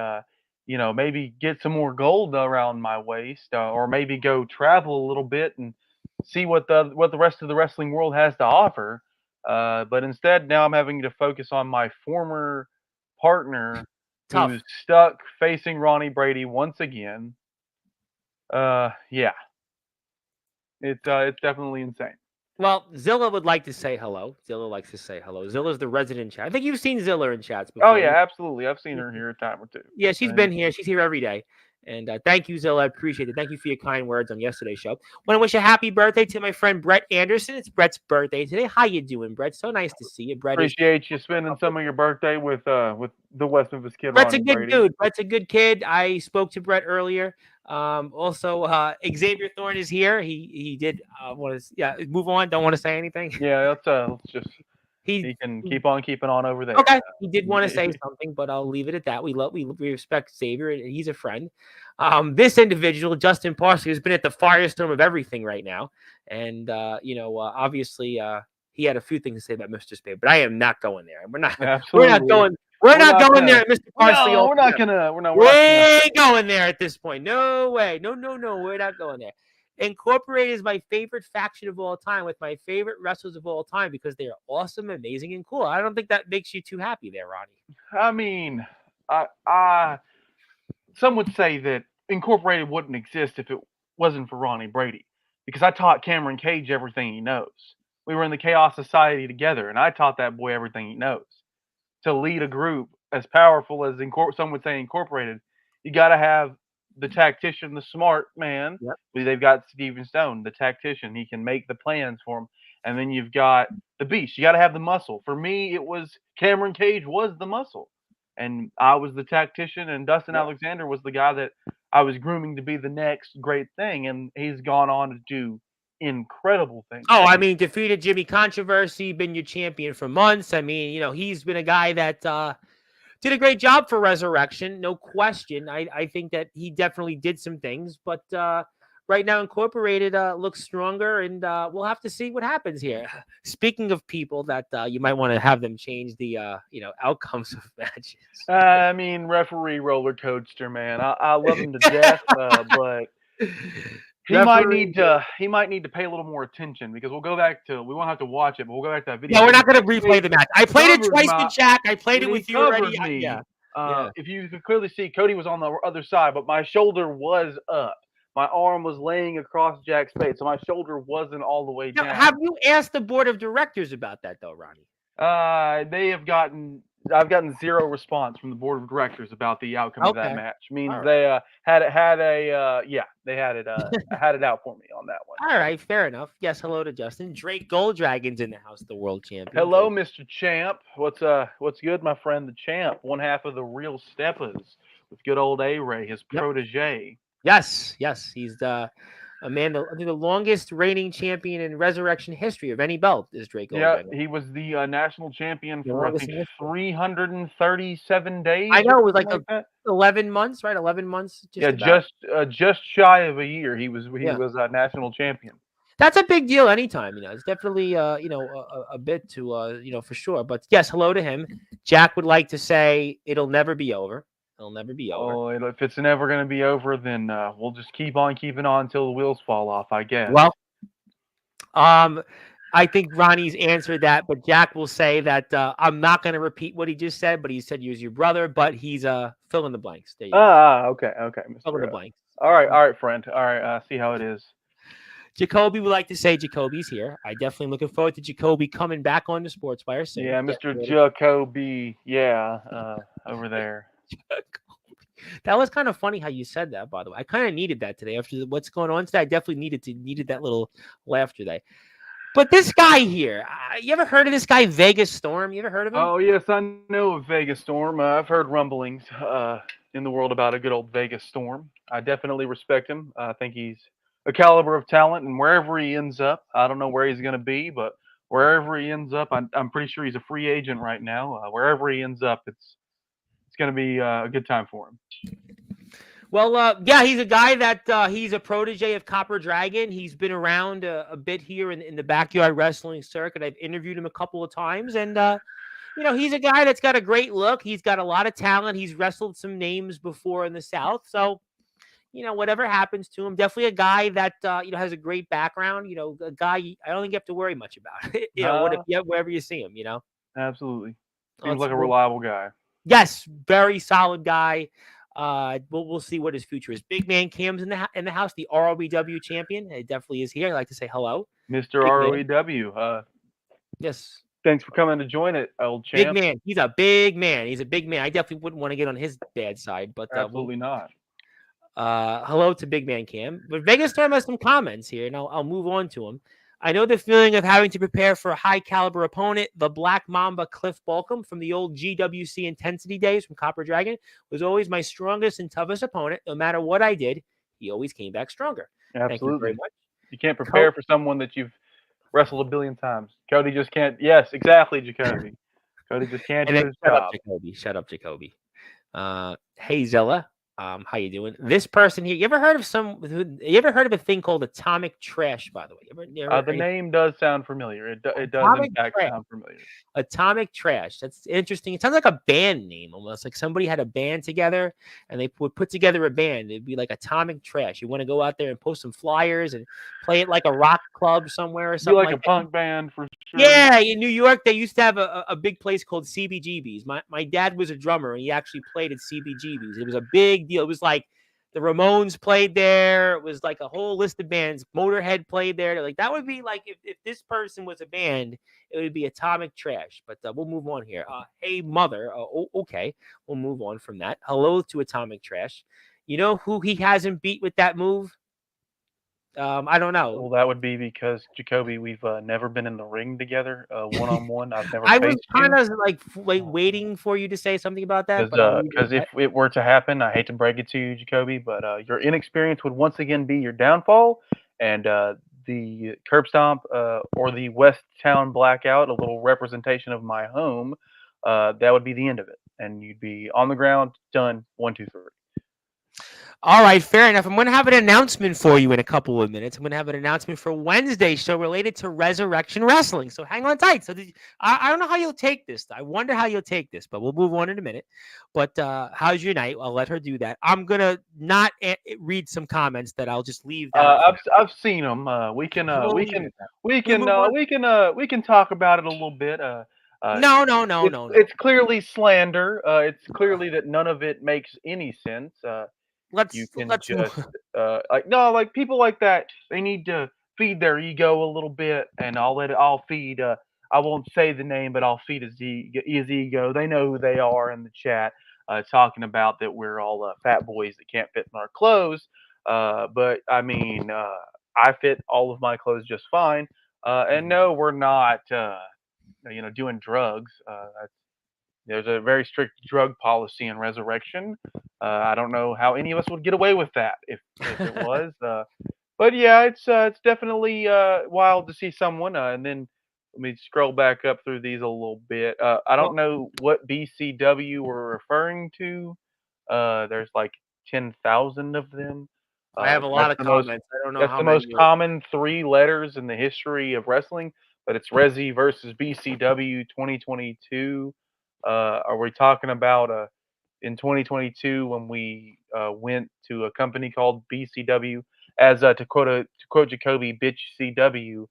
maybe get some more gold around my waist, or maybe go travel a little bit and see what the rest of the wrestling world has to offer. But instead, now I'm having to focus on my former partner, Tough. who's stuck facing Ronnie Brady once again. Yeah, it's definitely insane. Well, Zilla would like to say hello. Zilla likes to say hello. Zilla's the resident chat. I think you've seen Zilla in chats before. Oh yeah, absolutely. I've seen her here a time or two. Yeah, she's been here. She's here every day. And thank you, Zilla. I appreciate it. Thank you for your kind words on yesterday's show. Want to wish a happy birthday to my friend Brett Anderson. It's Brett's birthday today. How you doing, Brett? So nice to see you, Brett. Appreciate you spending some of your birthday with the West Memphis kid. Brett's Ronnie a good Brady. dude. Brett's a good kid. I spoke to Brett earlier. Also, Xavier Thorne is here. He did want to move on. Don't want to say anything. Yeah, let's just. He can keep on keeping on over there. Okay, he did want to say something, but I'll leave it at that. We respect Xavier, and he's a friend. This individual, Justin Parsley, has been at the firestorm of everything right now, and obviously, he had a few things to say about Mr. Spade, but I am not going there. We're not. Absolutely. We're not going there, Mr. Parsley. No, we ain't going there at this point. No way. No. We're not going there. Incorporated is my favorite faction of all time, with my favorite wrestlers of all time, because they are awesome, amazing, and cool. I don't think that makes you too happy there, Ronnie. I mean, some would say that Incorporated wouldn't exist if it wasn't for Ronnie Brady, because I taught Cameron Cage everything he knows. We were in the Chaos Society together, and I taught that boy everything he knows. To lead a group as powerful as some would say Incorporated, you got to have the tactician, the smart man. Yep. They've got Steven Stone, the tactician. He can make the plans for them. And then you've got the beast. You got to have the muscle. For me, it was Cameron Cage was the muscle, and I was the tactician, and Dustin Alexander was the guy that I was grooming to be the next great thing. And he's gone on to do incredible things. Oh, I mean, defeated Jimmy Controversy, been your champion for months. I mean, he's been a guy that did a great job for Resurrection, no question. I think that he definitely did some things, but right now Incorporated looks stronger, and we'll have to see what happens here. Speaking of people that you might want to have them change the outcomes of matches. I mean, referee roller coaster, man. I love him to death, but he might need to pay a little more attention, because we won't have to watch it, but we'll go back to that video. No, we're not going to replay the match. I played it twice with Jack. I played it with you already. If you could clearly see, Cody was on the other side, but my shoulder was up. My arm was laying across Jack's face, so my shoulder wasn't all the way down. Now, have you asked the board of directors about that, though, Ronnie? I've gotten zero response from the board of directors about the outcome of that match. Means right. they had it out for me on that one. All right, fair enough. Yes, hello to Justin. Drake Golddragon's in the house, the world champion. Hello, Mr. Champ. What's good, my friend, the Champ? One half of the Real Steppers with good old A-Ray, his protege. Yes, he's the longest reigning champion in Resurrection history of any belt is Drake Golddragon. Yeah, he was the national champion for I think 337 days. I know, it was like 11 months, right? 11 months. Just shy of a year. He was a national champion. That's a big deal anytime, It's definitely a bit to for sure. But yes, hello to him. Jack would like to say it'll never be over. It'll never be over. Oh, if it's never going to be over, then we'll just keep on keeping on until the wheels fall off, I guess. Well, I think Ronnie's answered that, but Jack will say that I'm not going to repeat what he just said, but he said use your brother, but he's fill in the blanks. There you go. Okay, Mr. Fill in the blanks. All right, friend. All right, see how it is. Jacoby would like to say Jacoby's here. I definitely looking forward to Jacoby coming back on the Sportswire soon. Yeah, Mr. Jacoby. Yeah, over there. That was kind of funny how you said that, by the way. I kind of needed that today after what's going on today. I definitely needed that little laugh today. But this guy here, you ever heard of this guy, Vegas Storm? You ever heard of him? Oh, yes, I know of Vegas Storm. I've heard rumblings in the world about a good old Vegas Storm. I definitely respect him. I think he's a caliber of talent, and wherever he ends up, I don't know where he's going to be, but wherever he ends up, I'm pretty sure he's a free agent right now. Wherever he ends up, it's going to be a good time for him. Well, yeah, he's a guy that he's a protege of Copper Dragon. He's been around a bit here in the backyard wrestling circuit. I've interviewed him a couple of times, and he's a guy that's got a great look. He's got a lot of talent. He's wrestled some names before in the South, so whatever happens to him, definitely a guy that has a great background. A guy I don't think you have to worry much about. Wherever you see him, Absolutely, Oh, seems like a reliable guy. Yes, very solid guy. We'll see what his future is. Big Man Cam's in the house, the ROEW champion. It definitely is here. I'd like to say hello, Mr. ROEW. Yes. Thanks for coming to join it, old champ. Big man. He's a big man. He's a big man. I definitely wouldn't want to get on his bad side, but Absolutely not. Hello to Big Man Cam. But Vegas Time has some comments here, and I'll move on to him. I know the feeling of having to prepare for a high-caliber opponent. The Black Mamba Cliff Balcom from the old GWC Intensity days from Copper Dragon was always my strongest and toughest opponent. No matter what I did, he always came back stronger. Absolutely. Thank you very much. You can't prepare for someone that you've wrestled a billion times. Cody just can't. Yes, exactly, Jacoby. Cody just can't do his job. Shut up, Jacoby. Hey, Zella. How you doing? This person here, you ever heard of a thing called atomic trash, by the way? The name does sound familiar. It does in fact sound familiar. Atomic Trash. That's interesting. It sounds like a band name almost. Like somebody had a band together and they would put together a band. It'd be like Atomic Trash. You want to go out there and post some flyers and play it like a rock club somewhere or something. Like a punk band for sure. Yeah, in New York, they used to have a big place called CBGB's. My dad was a drummer and he actually played at CBGB's. It was a big deal. It was like the Ramones played there. It was like a whole list of bands. Motorhead played there. Like that would be like if this person was a band, it would be Atomic Trash. But we'll move on here. Hey, mother. Okay. We'll move on from that. Hello to Atomic Trash. You know who he hasn't beat with that move? I don't know. Well, that would be because Jacoby, we've never been in the ring together, one-on-one. I've never. I was kind of like waiting for you to say something about that. Because if it were to happen, I hate to break it to you, Jacoby, but your inexperience would once again be your downfall, and the curb stomp or the West Town blackout, a little representation of my home, that would be the end of it, and you'd be on the ground, done, 1, 2, 3. All right, fair enough. I'm going to have an announcement for you in a couple of minutes. I'm going to have an announcement for Wednesday's show related to Resurrection Wrestling. So hang on tight. So I don't know how you'll take this. I wonder how you'll take this, but we'll move on in a minute. But how's your night? I'll let her do that. I'm going to not read some comments that I'll just leave. I've seen them. We can talk about it a little bit. No. It's clearly slander. It's clearly that none of it makes any sense. Like people like that, they need to feed their ego a little bit, and I'll feed. I won't say the name, but I'll feed his ego. They know who they are in the chat, talking about that we're all fat boys that can't fit in our clothes. But I mean, I fit all of my clothes just fine. And no, we're not. Doing drugs. There's a very strict drug policy in Resurrection. I don't know how any of us would get away with that if it was. But yeah, it's definitely wild to see someone. And then let me scroll back up through these a little bit. I don't know what BCW we're referring to. There's like 10,000 of them. I have a lot of comments. I don't know. That's the most common 3 letters in the history of wrestling. But it's Resi versus BCW 2022. Are we talking about in 2022 when we went to a company called BCW as to quote Jacoby, bitch CW,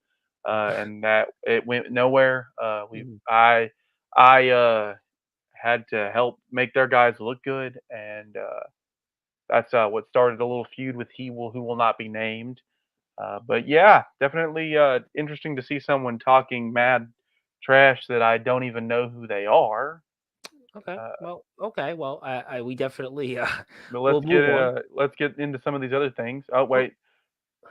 and that it went nowhere. I had to help make their guys look good, and that's what started a little feud with who will not be named. But yeah, definitely interesting to see someone talking mad trash that I don't even know who they are. Okay. We definitely. But let's get into some of these other things. Oh wait,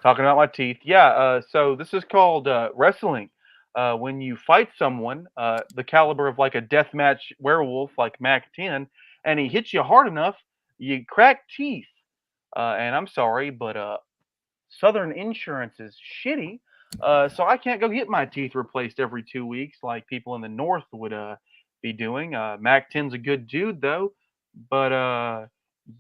talking about my teeth. Yeah. So this is called wrestling. When you fight someone the caliber of like a deathmatch werewolf like Mac 10, and he hits you hard enough, you crack teeth. And I'm sorry, but Southern insurance is shitty. So I can't go get my teeth replaced every 2 weeks like people in the north would be doing. Mac 10's a good dude though, but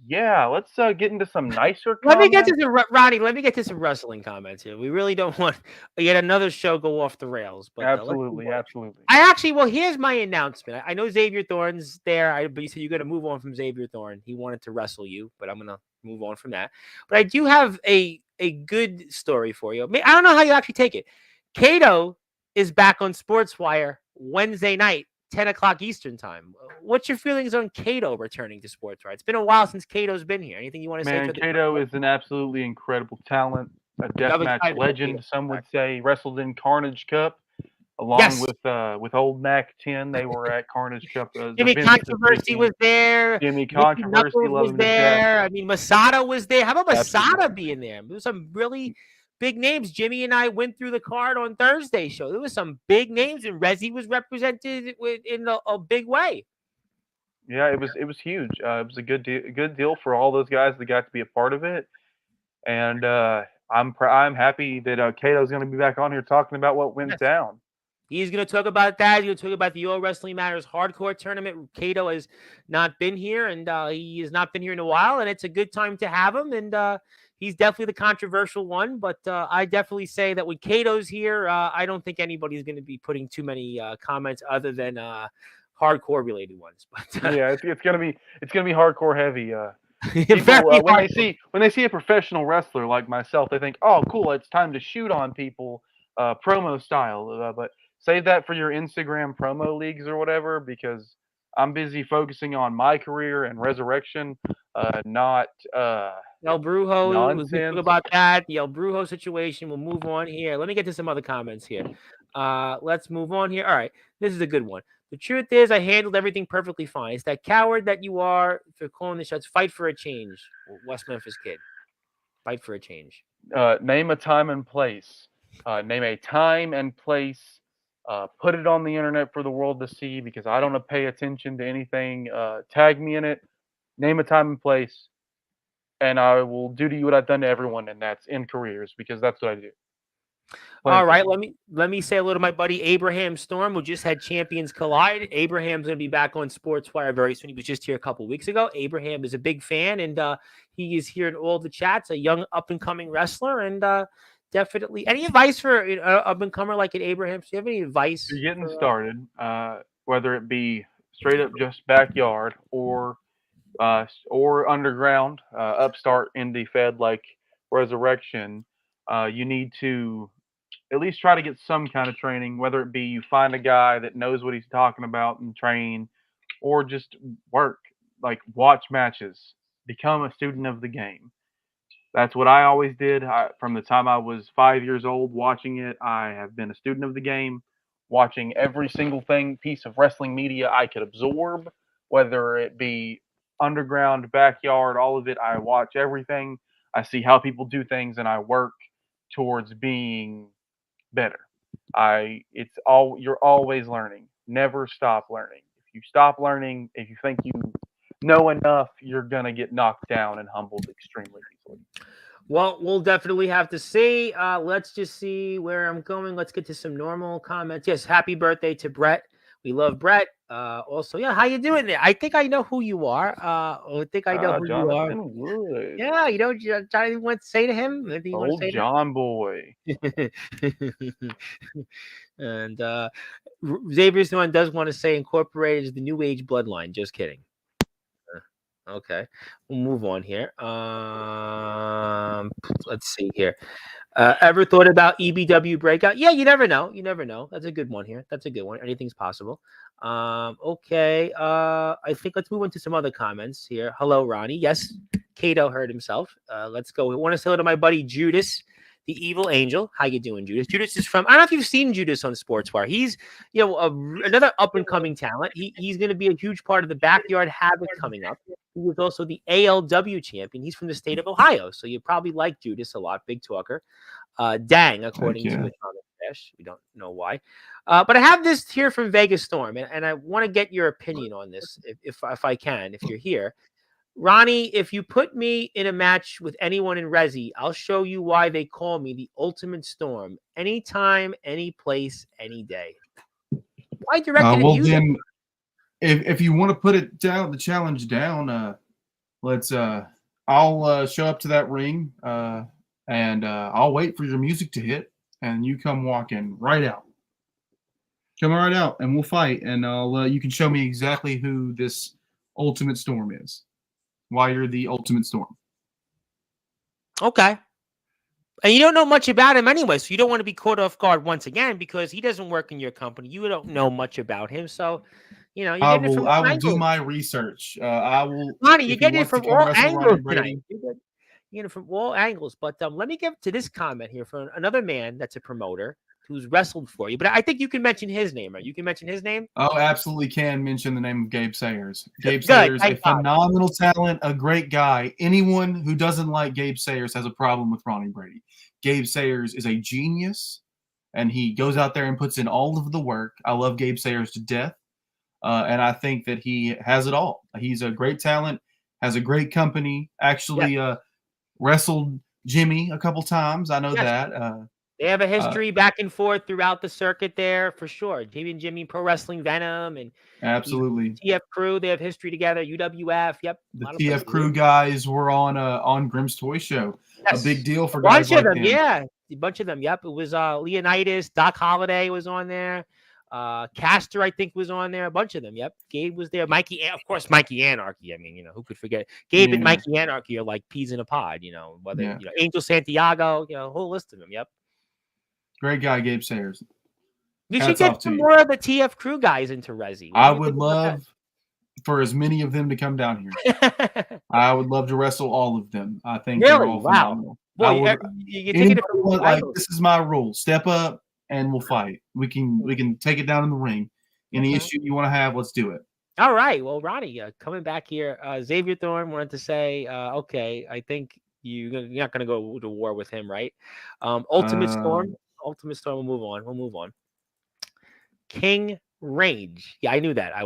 yeah, let's get into some nicer Let me get comments. to some Ronnie. Let me get to some wrestling comments here. We really don't want yet another show go off the rails, but let's move Absolutely, on. absolutely. Well, here's my announcement. I know Xavier Thorne's there, but you said you're going to move on from Xavier Thorne. He wanted to wrestle you, but I'm going to move on from that. But I do have a good story for you. I don't know how you actually take it. Kato is back on Sportswire Wednesday night, 10 o'clock Eastern time. What's your feelings on Kato returning to Sportswire? It's been a while since Kato's been here. Anything you want to say? Man, Kato is an absolutely incredible talent, a deathmatch legend. Some would say wrestled in Carnage Cup along with old Mac 10. They were at Carnage Cup. Jimmy Controversy was there. Jimmy Mickey Controversy Knuckles was there. I mean, Masada was there. How about Masada being there? There was some really big names. Jimmy and I went through the card on Thursday show. There was some big names, and Rezzy was represented in a big way. Yeah, it was huge. It was a good deal for all those guys that got to be a part of it, and I'm happy that Kato's going to be back on here talking about what went down. He's going to talk about that. He's going to talk about the All Wrestling Matters Hardcore Tournament. Kato has not been here, and he has not been here in a while, and it's a good time to have him. And he's definitely the controversial one, but I definitely say that when Kato's here, I don't think anybody's going to be putting too many comments other than hardcore related ones. But yeah, it's gonna be hardcore heavy. People, when they see a professional wrestler like myself, they think, "Oh, cool! It's time to shoot on people, promo style." But save that for your Instagram promo leagues or whatever, because I'm busy focusing on my career and Resurrection, not El Brujo. nonsense. We'll talk about that. The El Brujo situation. We'll move on here. Let me get to some other comments here. Let's move on here. All right, this is a good one. The truth is, I handled everything perfectly fine. It's that coward that you are for calling the shots. Fight for a change, West Memphis kid. Fight for a change. Name a time and place. Name a time and place. Put it on the internet for the world to see, because I don't pay attention to anything. Tag me in it. Name a time and place, and I will do to you what I've done to everyone, and that's in careers, because that's what I do. All right, let me say hello to my buddy Abraham Storm, who just had Champions Collide. Abraham's going to be back on Sportswire very soon. He was just here a couple weeks ago. Abraham is a big fan, and he is here in all the chats. A young up and coming wrestler, and definitely any advice for up and comer like an Abraham? Do you have any advice? You're getting started, whether it be straight up just backyard or underground, upstart indie fed like Resurrection. You need to at least try to get some kind of training, whether it be you find a guy that knows what he's talking about and train, or just work, like watch matches, become a student of the game. That's what I always did. From the time I was 5 years old watching it, I have been a student of the game, watching every single piece of wrestling media I could absorb, whether it be underground, backyard, all of it. I watch everything. I see how people do things, and I work towards being better. You're always learning. Never stop learning. If you stop learning, if you think you know enough, you're gonna get knocked down and humbled extremely easily. Well, we'll definitely have to see. Let's just see where I'm going. Let's get to some normal comments. Yes, happy birthday to Brett. We love Brett. Also, yeah, how you doing there? I think I know who you are. I think I know who Jonathan you are. Wood. Yeah, Johnny, want to say to him? Maybe you want to say John Boy. And Xavier's the one does want to say incorporated is the new age bloodline. Just kidding. Okay, we'll move on here. Let's see here. Ever thought about EBW breakout? Yeah, you never know. You never know. That's a good one here. That's a good one. Anything's possible. Okay. I think let's move on to some other comments here. Hello, Ronnie. Yes, Kato heard himself. Let's go. We want to say hello to my buddy Judas, the Evil Angel. How you doing, Judas? Judas is from, I don't know if you've seen Judas on Sportswire. He's, another up-and-coming talent. He's going to be a huge part of the Backyard Havoc coming up. He was also the ALW champion. He's from the state of Ohio, so you probably like Judas a lot. Big talker. Dang, according to the comment dash. We don't know why. But I have this here from Vegas Storm, and I want to get your opinion on this, if I can, if you're here. Ronnie, if you put me in a match with anyone in Resi, I'll show you why they call me the Ultimate Storm. Anytime, any place, any day. Why directed at Well, you? then, if you want to put it down, the challenge down, let's. I'll show up to that ring, and I'll wait for your music to hit, and you come walking right out. Come right out, and we'll fight, and you can show me exactly who this Ultimate Storm is. Why you're the Ultimate Storm. Okay. And you don't know much about him anyway, so you don't want to be caught off guard once again because he doesn't work in your company. You don't know much about him, so you're getting it from I all will angles. do my research. I will. Ronnie, you're if he getting it wants to from come all wrestle angles Ronnie tonight. Brady, You're getting it from all angles. But let me get to this comment here from another man that's a promoter who's wrestled for you. But I think you can mention his name, right? You can mention his name? oh, absolutely can mention the name of Gabe Sayers. Gabe Good, Sayers, a thank God. phenomenal talent, a great guy. Anyone who doesn't like Gabe Sayers has a problem with Ronnie Brady. Gabe Sayers is a genius, and he goes out there and puts in all of the work. I love Gabe Sayers to death, and I think that he has it all. He's a great talent, has a great company, actually wrestled Jimmy a couple times. I know Yes. that. They have a history back and forth throughout the circuit there for sure. Jamie and Jimmy, Pro Wrestling Venom, and Absolutely. TF Crew. They have history together. UWF. Yep. The TF Crew guys were on Grimm's Toy Show. Yes. A big deal for a bunch guys like of them. him. Yeah, a bunch of them. Yep. It was Leonidas, Doc Holliday was on there. Castor, I think, was on there. A bunch of them. Yep. Gabe was there. Of course, Mikey Anarchy. I mean, who could forget? Gabe and Mikey Anarchy are like peas in a pod. Whether Angel Santiago, a whole list of them. Yep. Great guy, Gabe Sayers. You should get some more of the TF Crew guys into Resi. I would love for as many of them to come down here. I would love to wrestle all of them. I think they're all phenomenal. Boy, this is my rule. Step up and we'll fight. We can take it down in the ring. Any issue you want to have, let's do it. All right. Well, Ronnie, coming back here, Xavier Thorne wanted to say, okay, I think you're not going to go to war with him, right? Ultimate Storm, we'll move on. King Rage. Yeah, I knew that. I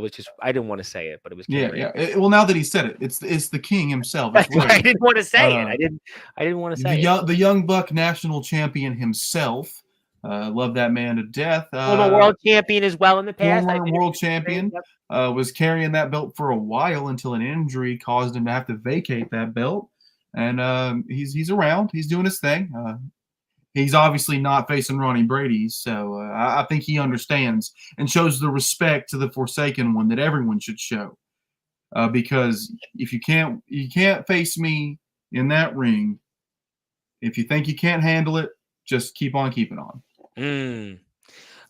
didn't want to say it, but it was King Rage. Yeah. Well, now that he said it, it's the king himself. I didn't want to say it. I didn't want to say it. The Young Buck national champion himself. Love that man to death. Former world champion as well in the past. Former world champion. Was carrying that belt for a while until an injury caused him to have to vacate that belt. And he's around. He's doing his thing. He's obviously not facing Ronnie Brady, so I think he understands and shows the respect to the Forsaken One that everyone should show. Because if you can't face me in that ring, if you think you can't handle it, just keep on keeping on.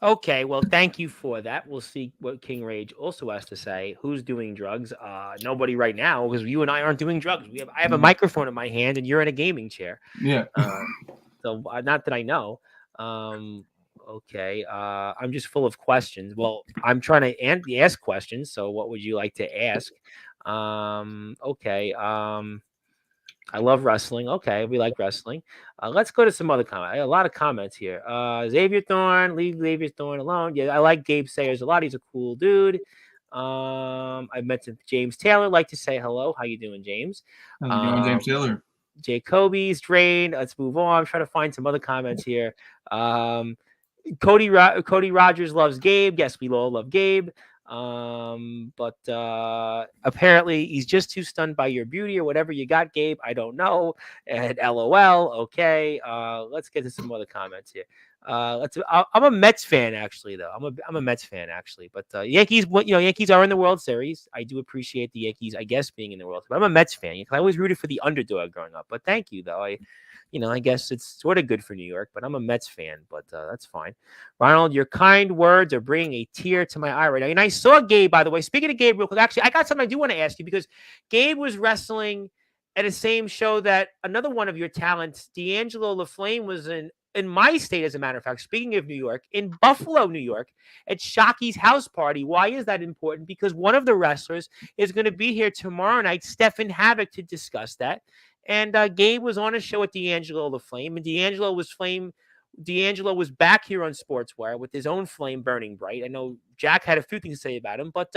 Okay, well, thank you for that. We'll see what King Rage also has to say. Who's doing drugs? Nobody right now, because you and I aren't doing drugs. I have a microphone in my hand, and you're in a gaming chair. Yeah. So not that I know. Okay. I'm just full of questions. Well, I'm trying to ask questions. So what would you like to ask? Okay. I love wrestling. Okay. We like wrestling. Let's go to some other comments. A lot of comments here. Xavier Thorne, leave Xavier Thorne alone. Yeah, I like Gabe Sayers a lot. He's a cool dude. I mentioned James Taylor. Like to say hello. How you doing, James? How's it going, James Taylor? Jacoby's drained. Let's move on. I'm trying to find some other comments here. Cody Rogers loves Gabe. Yes, we all love Gabe. But apparently he's just too stunned by your beauty or whatever you got, Gabe. I don't know. And LOL. Okay. Let's get to some other comments here. I'm a Mets fan, actually, though. I'm a Mets fan, actually. But Yankees, Yankees are in the World Series. I do appreciate the Yankees, I guess, being in the World Series. But I'm a Mets fan. I always rooted for the underdog growing up. But thank you, though. I guess it's sort of good for New York. But I'm a Mets fan. But that's fine. Ronald, your kind words are bringing a tear to my eye right now. And I saw Gabe, by the way. Speaking of Gabe, real quick, actually, I got something I do want to ask you because Gabe was wrestling at the same show that another one of your talents, D'Angelo LaFlame, was in my state, as a matter of fact. Speaking of New York, in Buffalo, New York, at Shocky's house party. Why is that important? Because one of the wrestlers is going to be here tomorrow night, Stephen Havoc, to discuss that. And Gabe was on a show with D'Angelo LaFlame, and D'Angelo was back here on Sportswire with his own flame burning bright. I know Jack had a few things to say about him, but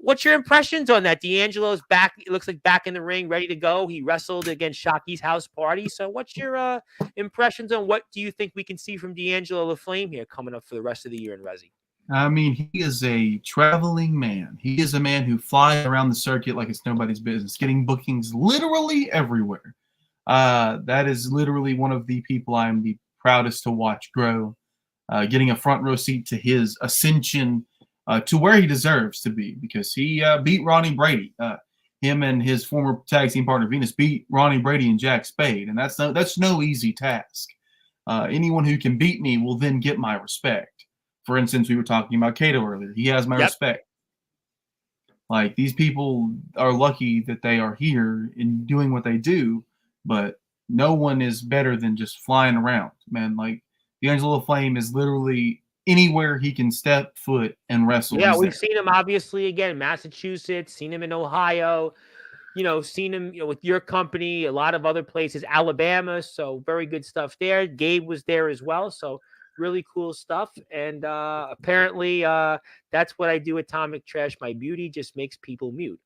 What's your impressions on that? D'Angelo's back. It looks like back in the ring, ready to go. He wrestled against Shocky's house party. So what's your impressions on what do you think we can see from D'Angelo LaFlame here coming up for the rest of the year in Resi? I mean, he is a traveling man. He is a man who flies around the circuit like it's nobody's business, getting bookings literally everywhere. That is literally one of the people I'm the proudest to watch grow, getting a front row seat to his ascension to where he deserves to be, because he beat Ronnie Brady. Him and his former tag team partner Venus beat Ronnie Brady and Jack Spade, and that's no easy task. Anyone who can beat me will then get my respect. For instance, we were talking about Kato earlier. He has my respect. Like, these people are lucky that they are here and doing what they do, but no one is better than just flying around, man. Like, D'Angelo LaFlame is literally anywhere he can step foot and wrestle. Yeah, we've seen him obviously again in Massachusetts, seen him in Ohio, seen him with your company, a lot of other places, Alabama. So very good stuff there. Gabe was there as well. So really cool stuff. And apparently that's what I do at Atomic Trash. My beauty just makes people mute.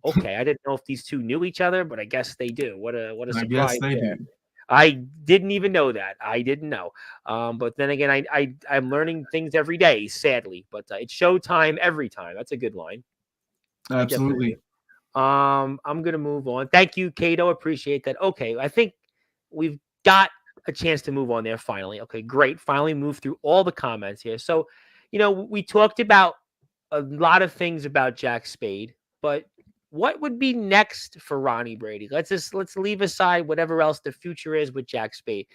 Okay, I didn't know if these two knew each other, but I guess they do. What a surprise. I guess they do. I didn't even know that. I didn't know. But then again, I'm learning things every day, sadly. But it's showtime every time. That's a good line. Absolutely. I'm going to move on. Thank you, Kato. Appreciate that. Okay, I think we've got a chance to move on there finally. Okay, great. Finally move through all the comments here. So, we talked about a lot of things about Jack Spade, but what would be next for Ronnie Brady? Let's leave aside whatever else the future is with Jack Spade.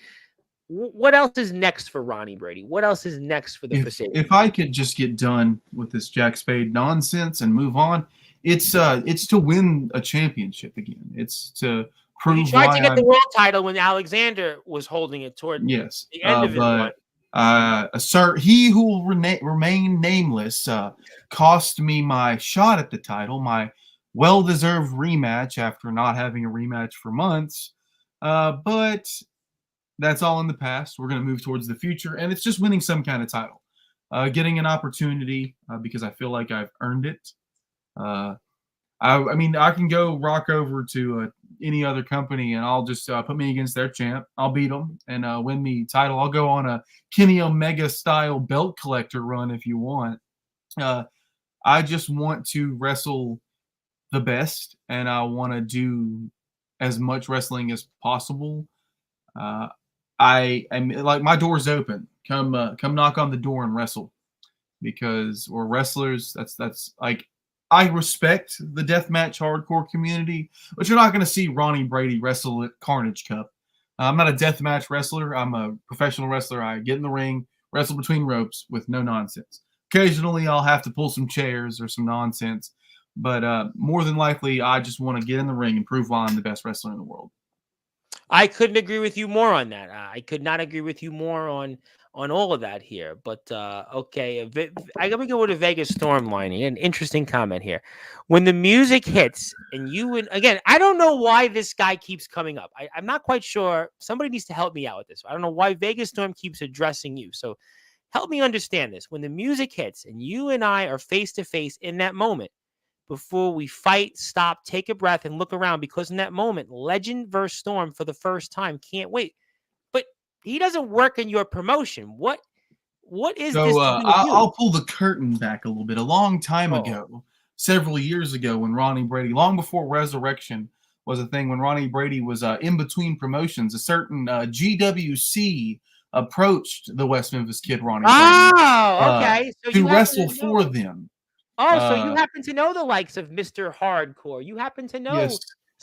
What else is next for Ronnie Brady? What else is next for the facility? If I could just get done with this Jack Spade nonsense and move on, it's to win a championship again. It's to prove you tried to get the world title when Alexander was holding it toward the end of his run. Sir, he who will remain nameless cost me my shot at the title, my well-deserved rematch after not having a rematch for months. But that's all in the past. We're going to move towards the future, and it's just winning some kind of title, getting an opportunity because I feel like I've earned it. I mean, I can go rock over to any other company, and I'll just put me against their champ. I'll beat them and win the title. I'll go on a Kenny Omega style belt collector run if you want. I just want to wrestle the best, and I want to do as much wrestling as possible. I am like, my door's open. Come knock on the door and wrestle, because we're wrestlers. That's like, I respect the deathmatch hardcore community, but you're not going to see Ronnie Brady wrestle at Carnage Cup. I'm not a deathmatch wrestler. I'm a professional wrestler. I get in the ring, wrestle between ropes with no nonsense. Occasionally, I'll have to pull some chairs or some nonsense, but more than likely, I just want to get in the ring and prove why I'm the best wrestler in the world. I couldn't agree with you more on that. I could not agree with you more on all of that here. But okay, I'm going to go with a Vegas Storm line here. An interesting comment here. When the music hits and again, I don't know why this guy keeps coming up. I'm not quite sure. Somebody needs to help me out with this. I don't know why Vegas Storm keeps addressing you. So help me understand this. When the music hits and you and I are face to face in that moment, before we fight, stop, take a breath, and look around, because in that moment, Legend versus Storm for the first time, can't wait. But he doesn't work in your promotion. What is this? So I'll pull the curtain back a little bit. A long time ago, several years ago, when Ronnie Brady, long before Resurrection was a thing, when Ronnie Brady was in between promotions, a certain GWC approached the West Memphis Kid, Ronnie Brady, so to wrestle for them. So you happen to know the likes of Mr. Hardcore. You happen to know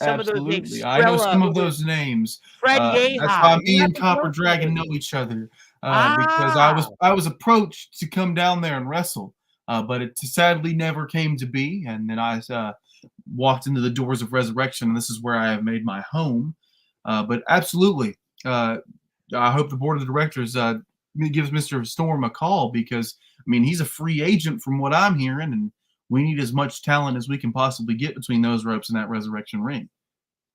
some of those names. I know some of those names. Fred Yehi. That's why me and Copper Dragon know each other. Because I was approached to come down there and wrestle, but it sadly never came to be. And then I walked into the doors of Resurrection, and this is where I have made my home. But absolutely, I hope the board of directors gives Mr. Storm a call, because I mean, he's a free agent from what I'm hearing, and we need as much talent as we can possibly get between those ropes and that Resurrection ring.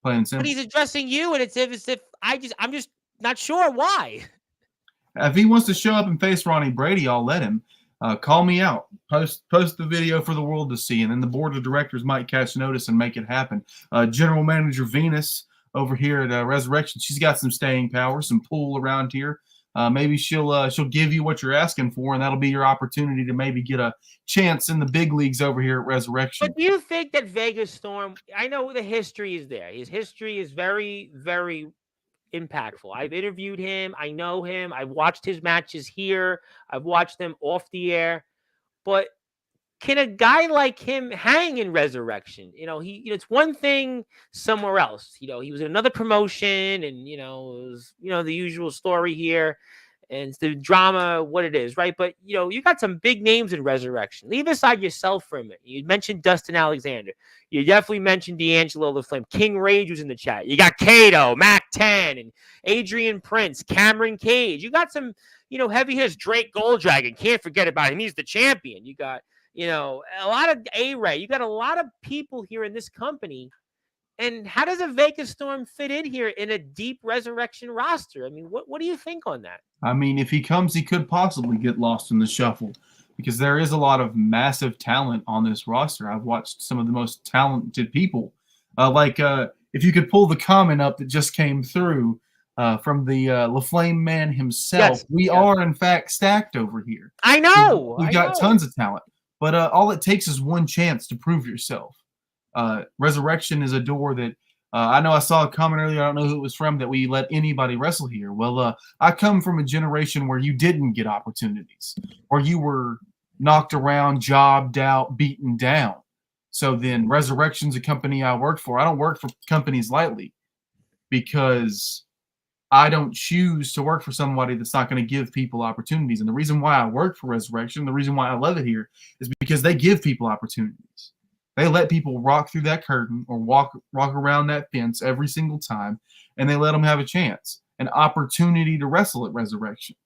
Plain and simple. But he's addressing you, and it's as if I'm just not sure why. If he wants to show up and face Ronnie Brady, I'll let him. call me out. Post the video for the world to see, and then the board of directors might catch notice and make it happen. General Manager Venus over here at Resurrection, she's got some staying power, some pull around here. Maybe she'll give you what you're asking for, and that'll be your opportunity to maybe get a chance in the big leagues over here at Resurrection. But do you think that Vegas Storm? I know the history is there. His history is very, very impactful. I've interviewed him. I know him. I've watched his matches here. I've watched them off the air. But can a guy like him hang in Resurrection? It's one thing somewhere else. He was in another promotion, and it was the usual story here, and it's the drama, what it is, right? But you got some big names in Resurrection. Leave aside yourself for a minute. You mentioned Dustin Alexander. You definitely mentioned D'Angelo the Flame. King Rage was in the chat. You got Kato, Mac 10, and Adrian Prince, Cameron Cage. You got some heavy hitters. Drake Golddragon. Can't forget about him. He's the champion. You got a lot of A-Ray. You got a lot of people here in this company. And how does a Vegas Storm fit in here in a deep Resurrection roster? I mean, what do you think on that? I mean, if he comes, he could possibly get lost in the shuffle because there is a lot of massive talent on this roster. I've watched some of the most talented people. If you could pull the comment up that just came through from the LaFlame man himself, yes, we are, in fact, stacked over here. I know. We've got tons of talent. But all it takes is one chance to prove yourself. Resurrection is a door that I know I saw a comment earlier. I don't know who it was from that we let anybody wrestle here. Well, I come from a generation where you didn't get opportunities, or you were knocked around, jobbed out, beaten down. So then Resurrection's a company I work for. I don't work for companies lightly because I don't choose to work for somebody that's not going to give people opportunities. And the reason why I work for Resurrection, the reason why I love it here, is because they give people opportunities. They let people rock through that curtain or walk around that fence every single time, and they let them have a chance, an opportunity to wrestle at Resurrection.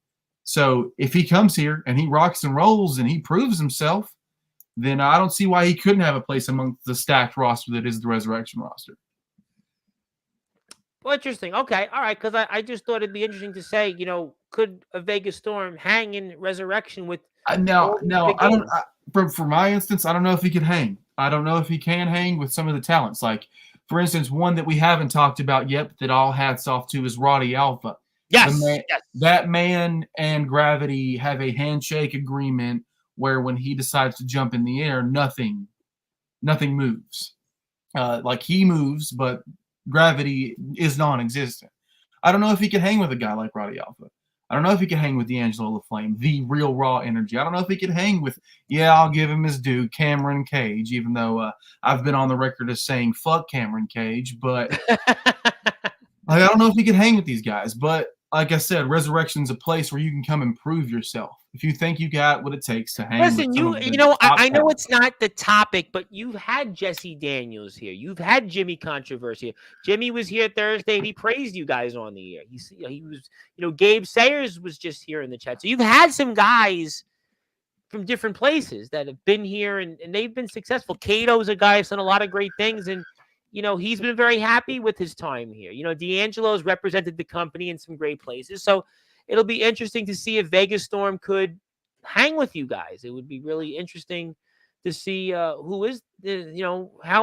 So if he comes here and he rocks and rolls and he proves himself, then I don't see why he couldn't have a place among the stacked roster that is the Resurrection roster. Well, interesting. Okay. All right. Because I just thought it'd be interesting to say, could a Vegas Storm hang in Resurrection with no, I don't. For my instance, I don't know if he could hang. I don't know if he can hang with some of the talents. Like, for instance, one that we haven't talked about yet, but that all hats off to is Roddy Alpha. Yes, yes. That man and Gravity have a handshake agreement where when he decides to jump in the air, nothing moves. Like he moves, but Gravity is non-existent. I don't know if he can hang with a guy like Roddy Alpha. I don't know if he can hang with D'Angelo LaFlame, the real raw energy. I don't know if he can hang with, I'll give him his due, Cameron Cage, even though I've been on the record as saying fuck Cameron Cage. But I don't know if he can hang with these guys. But like I said, Resurrection's a place where you can come and prove yourself. If you think you got what it takes to hang Listen, with I know it's not the topic, but you've had Jesse Daniels here. You've had Jimmy Controversy. Jimmy was here Thursday, and he praised you guys on the air. He was, Gabe Sayers was just here in the chat. So you've had some guys from different places that have been here, and they've been successful. Cato's a guy who's done a lot of great things, and he's been very happy with his time here. D'Angelo's represented the company in some great places. So it'll be interesting to see if Vegas Storm could hang with you guys. It would be really interesting to see how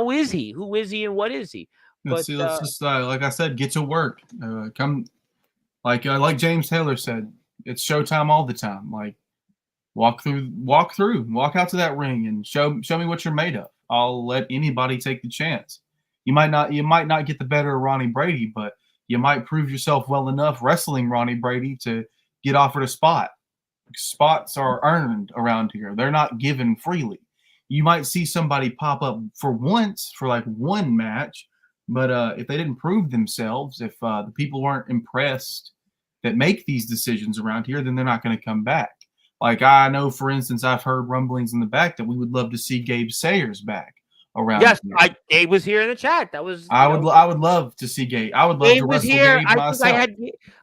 is he? Who is he and what is he? Let's just like I said, get to work. Come, like James Taylor said, it's showtime all the time. Like walk out to that ring and show me what you're made of. I'll let anybody take the chance. You might not get the better of Ronnie Brady, but you might prove yourself well enough wrestling Ronnie Brady to get offered a spot. Spots are earned around here. They're not given freely. You might see somebody pop up for once for like one match, but if they didn't prove themselves, if the people weren't impressed that make these decisions around here, then they're not going to come back. Like I know, for instance, I've heard rumblings in the back that we would love to see Gabe Sayers back around. Yes, here. Gabe was here in the chat. That was I would love to see Gabe. I would love to wrestle Gabe myself.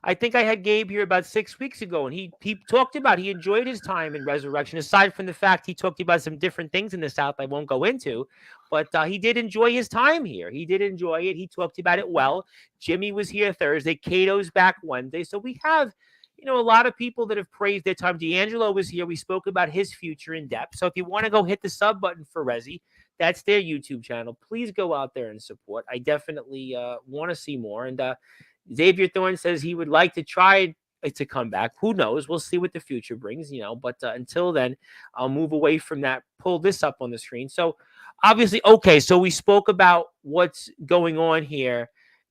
I think I had Gabe here about 6 weeks ago, and he talked about he enjoyed his time in Resurrection. Aside from the fact he talked about some different things in the South I won't go into, but he did enjoy his time here. He did enjoy it. He talked about it well. Jimmy was here Thursday. Cato's back Wednesday. So we have, a lot of people that have praised their time. D'Angelo was here. We spoke about his future in depth. So if you want to go hit the sub button for Resi, that's their YouTube channel. Please go out there and support. I definitely want to see more. And Xavier Thorne says he would like to try to come back. Who knows? We'll see what the future brings, But until then, I'll move away from that. Pull this up on the screen. So obviously, okay, so we spoke about what's going on here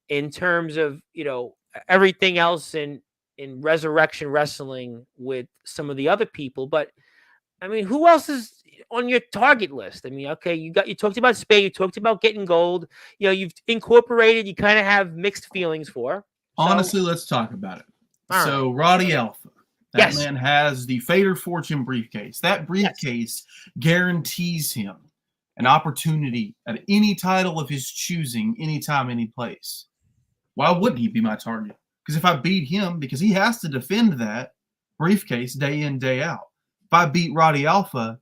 in terms of, everything else in Resurrection Wrestling with some of the other people. But I mean, who else is on your target list? I mean, okay, you talked about Spade, you talked about getting gold. You've incorporated, you kind of have mixed feelings for. Honestly, let's talk about it. So, right. Roddy Alpha, that Yes. man has the Fader Fortune briefcase. That briefcase guarantees him an opportunity at any title of his choosing, anytime, any place. Why wouldn't he be my target? Because if I beat him, because he has to defend that briefcase day in, day out. If I beat Roddy Alpha,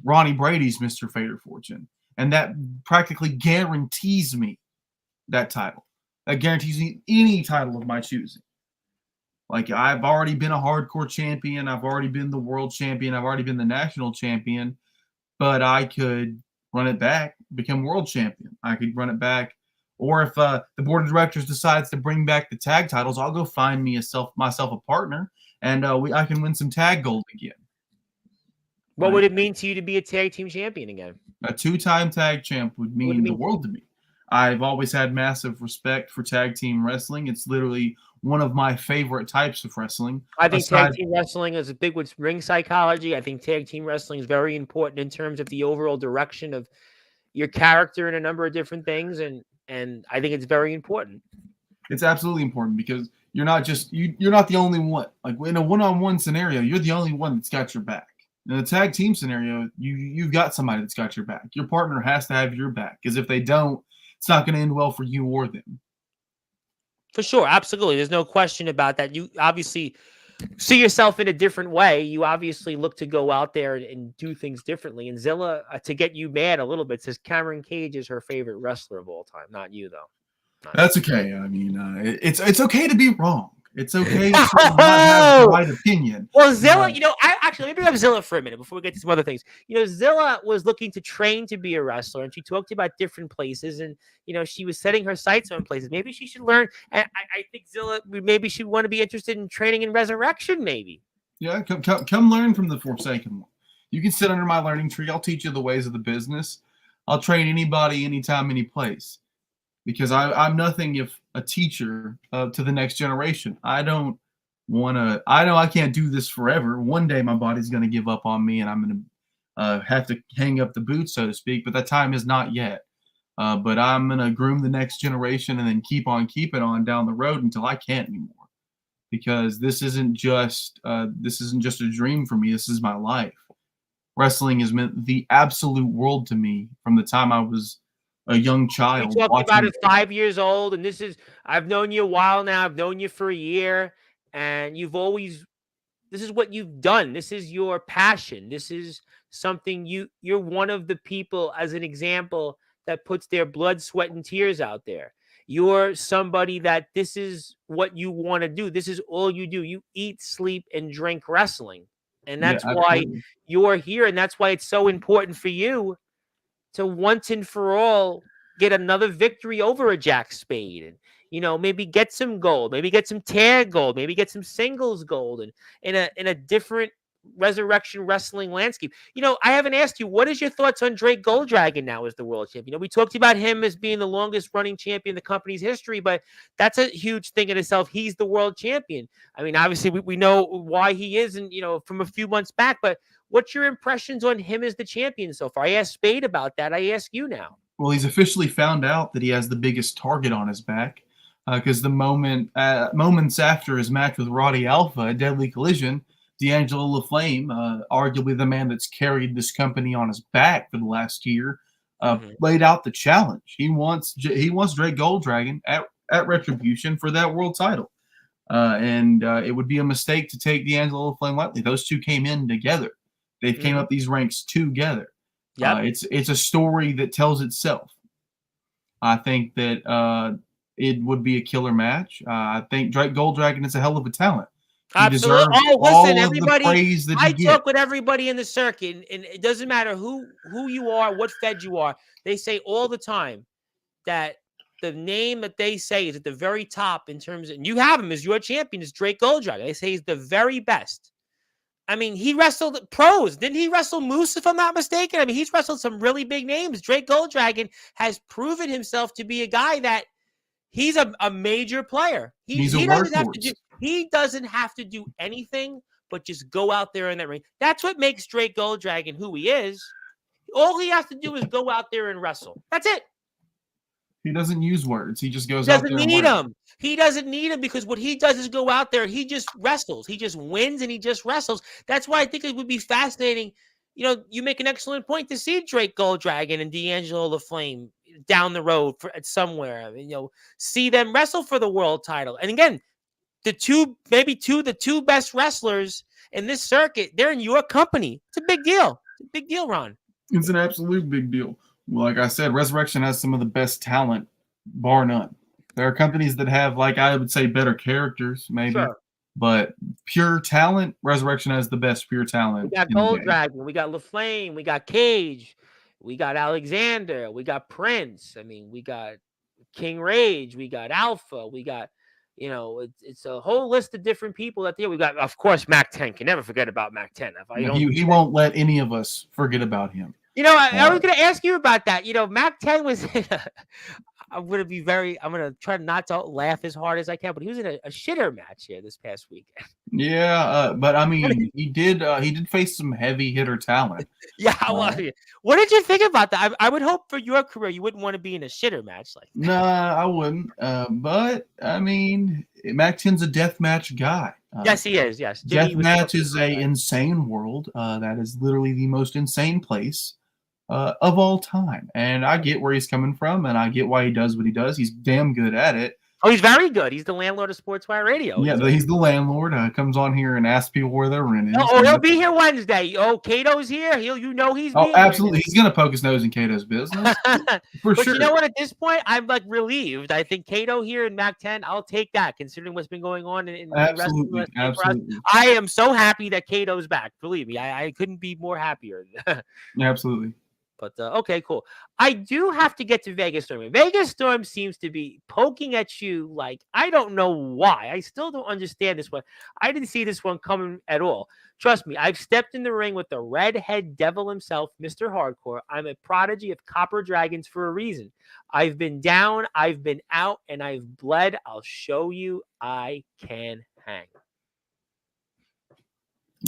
Ronnie Brady's Mr. Fader Fortune. And that practically guarantees me that title. That guarantees me any title of my choosing. Like, I've already been a hardcore champion. I've already been the world champion. I've already been the national champion. But I could run it back, become world champion. I could run it back. Or if the board of directors decides to bring back the tag titles, I'll go find myself a partner, and I can win some tag gold again. What would it mean to you to be a tag team champion again? A 2-time tag champ would mean the world to me. I've always had massive respect for tag team wrestling. It's literally one of my favorite types of wrestling. I think tag team wrestling is big with ring psychology. I think tag team wrestling is very important in terms of the overall direction of your character and a number of different things. And I think it's very important. It's absolutely important because you're not the only one. Like, in a one-on-one scenario, you're the only one that's got your back. In a tag team scenario, you've got somebody that's got your back. Your partner has to have your back, because if they don't, it's not going to end well for you or them. For sure, absolutely. There's no question about that. You obviously see yourself in a different way. You obviously look to go out there and do things differently. And Zilla, to get you mad a little bit, says Cameron Cage is her favorite wrestler of all time. Not you, though. That's okay. I mean, it's okay to be wrong. It's okay to not have the right opinion. Well, Zilla, let me bring up Zilla for a minute before we get to some other things. Zilla was looking to train to be a wrestler, and she talked about different places, and she was setting her sights on places. Maybe she should learn. And I think Zilla, maybe she would want to be interested in training in Resurrection. Maybe. Yeah, come learn from the Forsaken one. You can sit under my learning tree. I'll teach you the ways of the business. I'll train anybody, anytime, any place. Because I'm nothing if a teacher to the next generation. I know I can't do this forever. One day my body's going to give up on me and I'm going to have to hang up the boots, so to speak. But that time is not yet. But I'm going to groom the next generation and then keep on keeping on down the road until I can't anymore. Because this isn't just a dream for me. This is my life. Wrestling has meant the absolute world to me from the time I was a young child. You talked about it 5 years old, and I've known you a while now. I've known you for a year, and this is what you've done. This is your passion. This is something you're one of the people, as an example, that puts their blood, sweat, and tears out there. You're somebody that this is what you want to do. This is all you do. You eat, sleep, and drink wrestling. And that's why you're here, and that's why it's so important for you to once and for all get another victory over a Jack Spade, and maybe get some gold, maybe get some tag gold, maybe get some singles gold, and in a different Resurrection Wrestling landscape. I haven't asked you, what is your thoughts on Drake Golddragon now as the world champion? We talked about him as being the longest running champion in the company's history, but that's a huge thing in itself. He's the world champion. I mean, obviously we know why he is, and from a few months back, but what's your impressions on him as the champion so far? I asked Spade about that. I ask you now. Well, he's officially found out that he has the biggest target on his back, because the moments after his match with Roddy Alpha at Deadly Collision, D'Angelo LaFlame, arguably the man that's carried this company on his back for the last year, laid out the challenge. He wants Drake Golddragon at Retribution for that world title. And it would be a mistake to take D'Angelo LaFlame lightly. Those two came in together. They came up these ranks together. Yeah, it's a story that tells itself. I think that it would be a killer match. I think Drake Golddragon is a hell of a talent. He Absolutely. deserves Oh, all listen, of the everybody. praise that I he gets. talk with everybody in the circuit, and it doesn't matter who you are, what fed you are. They say all the time that the name that they say is at the very top in terms of, and you have him as your champion, is Drake Golddragon. They say he's the very best. I mean, he wrestled pros. Didn't he wrestle Moose, if I'm not mistaken? I mean, he's wrestled some really big names. Drake Golddragon has proven himself to be a guy that he's a major player. He's a He doesn't have to workhorse. he doesn't have to do anything but just go out there in that ring. That's what makes Drake Golddragon who he is. All he has to do is go out there and wrestle. That's it. He doesn't use words. He just goes He out doesn't there and need works. him. He doesn't need him because what he does is go out there. He just wrestles. He just wins and he just wrestles. That's why I think it would be fascinating. You know, you make an excellent point to see Drake Golddragon and D'Angelo the Flame down the road somewhere. You know, see them wrestle for the world title. And again, the two best wrestlers in this circuit, they're in your company. It's a big deal. It's a big deal, Ron. It's an absolute big deal. Well, like I said, Resurrection has some of the best talent, bar none. There are companies that have, like I would say, better characters, maybe. Sure. But pure talent, Resurrection has the best pure talent. We got Golddragon, we got LaFlame, we got Cage, we got Alexander, we got Prince. I mean, we got King Rage, we got Alpha, we got, you know, it's a whole list of different people at the end. We got, of course, Mac 10. Can never forget about Mac 10. He won't let any of us forget about him. You know, I was going to ask you about that. You know, Mac 10 was. I'm going to try not to laugh as hard as I can, but he was in a shitter match here this past weekend. Yeah, but I mean, he did face some heavy hitter talent. Yeah, what did you think about that? I would hope for your career you wouldn't want to be in a shitter match like that. No, I wouldn't. But I mean, Mac 10's a deathmatch guy. Yes, he is. Yes, Deathmatch is a insane world. That is literally the most insane place of all time. And I get where he's coming from, and I get why he does what he does. He's damn good at it. Oh, he's very good. He's the landlord of Sportswire Radio. Yeah, he's the landlord. Comes on here and asks people where their rent is. Oh, he'll be here Wednesday. Oh, Cato's here. He's absolutely. He's gonna poke his nose in Cato's business for but sure. You know what? At this point, I'm like relieved. I think Cato here in Mac 10. I'll take that, considering what's been going on in absolutely. I am so happy that Cato's back. Believe me, I couldn't be more happier. Absolutely. But okay, cool. I do have to get to Vegas Storm. Vegas Storm seems to be poking at you like, I don't know why. I still don't understand this one. I didn't see this one coming at all. Trust me, I've stepped in the ring with the redhead devil himself, Mr. Hardcore. I'm a prodigy of Copper Dragons for a reason. I've been down, I've been out, and I've bled. I'll show you I can hang.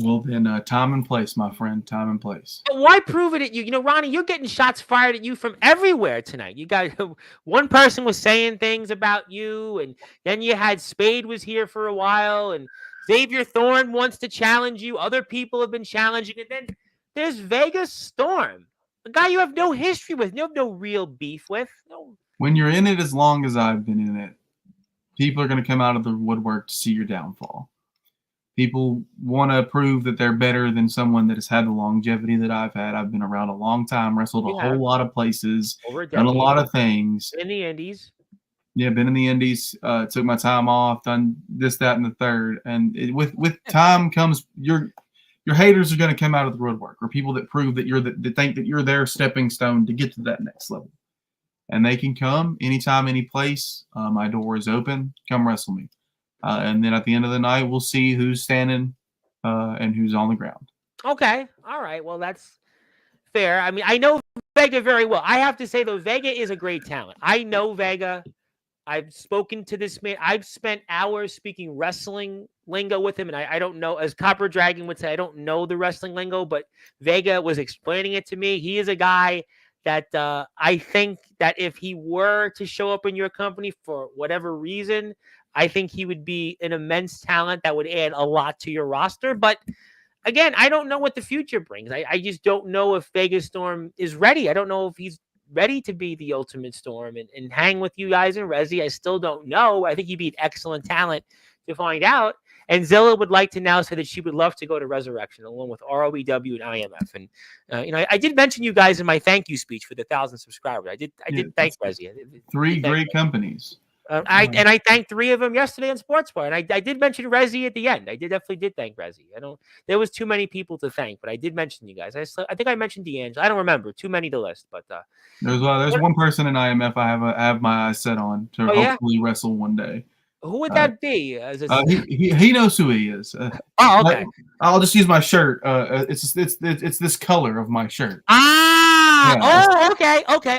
Well, then, time and place, my friend. Time and place. Why prove it at you? You know, Ronnie, you're getting shots fired at you from everywhere tonight. You got one person was saying things about you, and then you had Spade was here for a while, and Xavier Thorne wants to challenge you. Other people have been challenging, and then there's Vegas Storm, a guy you have no history with, you have no real beef with. No. When you're in it as long as I've been in it, people are going to come out of the woodwork to see your downfall. People want to prove that they're better than someone that has had the longevity that I've had. I've been around a long time, wrestled a whole lot of places, done a lot of things. In the Indies. Yeah, been in the Indies. Took my time off, done this, that, and the third. And with time comes your haters are going to come out of the woodwork, or people that prove that that think that you're their stepping stone to get to that next level. And they can come anytime, any place. My door is open. Come wrestle me. And then at the end of the night, we'll see who's standing and who's on the ground. Okay. All right. Well, that's fair. I mean, I know Vega very well. I have to say, though, Vega is a great talent. I know Vega. I've spoken to this man. I've spent hours speaking wrestling lingo with him, and I don't know, as Copper Dragon would say, I don't know the wrestling lingo, but Vega was explaining it to me. He is a guy that I think that if he were to show up in your company for whatever reason, I think he would be an immense talent that would add a lot to your roster. But again, I don't know what the future brings. I just don't know if Vegas Storm is ready. I don't know if he's ready to be the Ultimate Storm and hang with you guys in Resi. I still don't know. I think he'd be an excellent talent to find out. And Zilla would like to now say that she would love to go to Resurrection along with ROEW and IMF. And I did mention you guys in my thank you speech for the 1,000 subscribers. I did thank Resi. Three great companies. I thanked 3 of them yesterday on Sportswire, and I did mention Rezi at the end. I definitely did thank Rezi. There was too many people to thank, but I did mention you guys. I think I mentioned D'Angelo. I don't remember. Too many to list, but there's one person in IMF I have my eyes set on to hopefully wrestle one day. Who would that be? He knows who he is. Okay. I'll just use my shirt. It's this color of my shirt. Okay.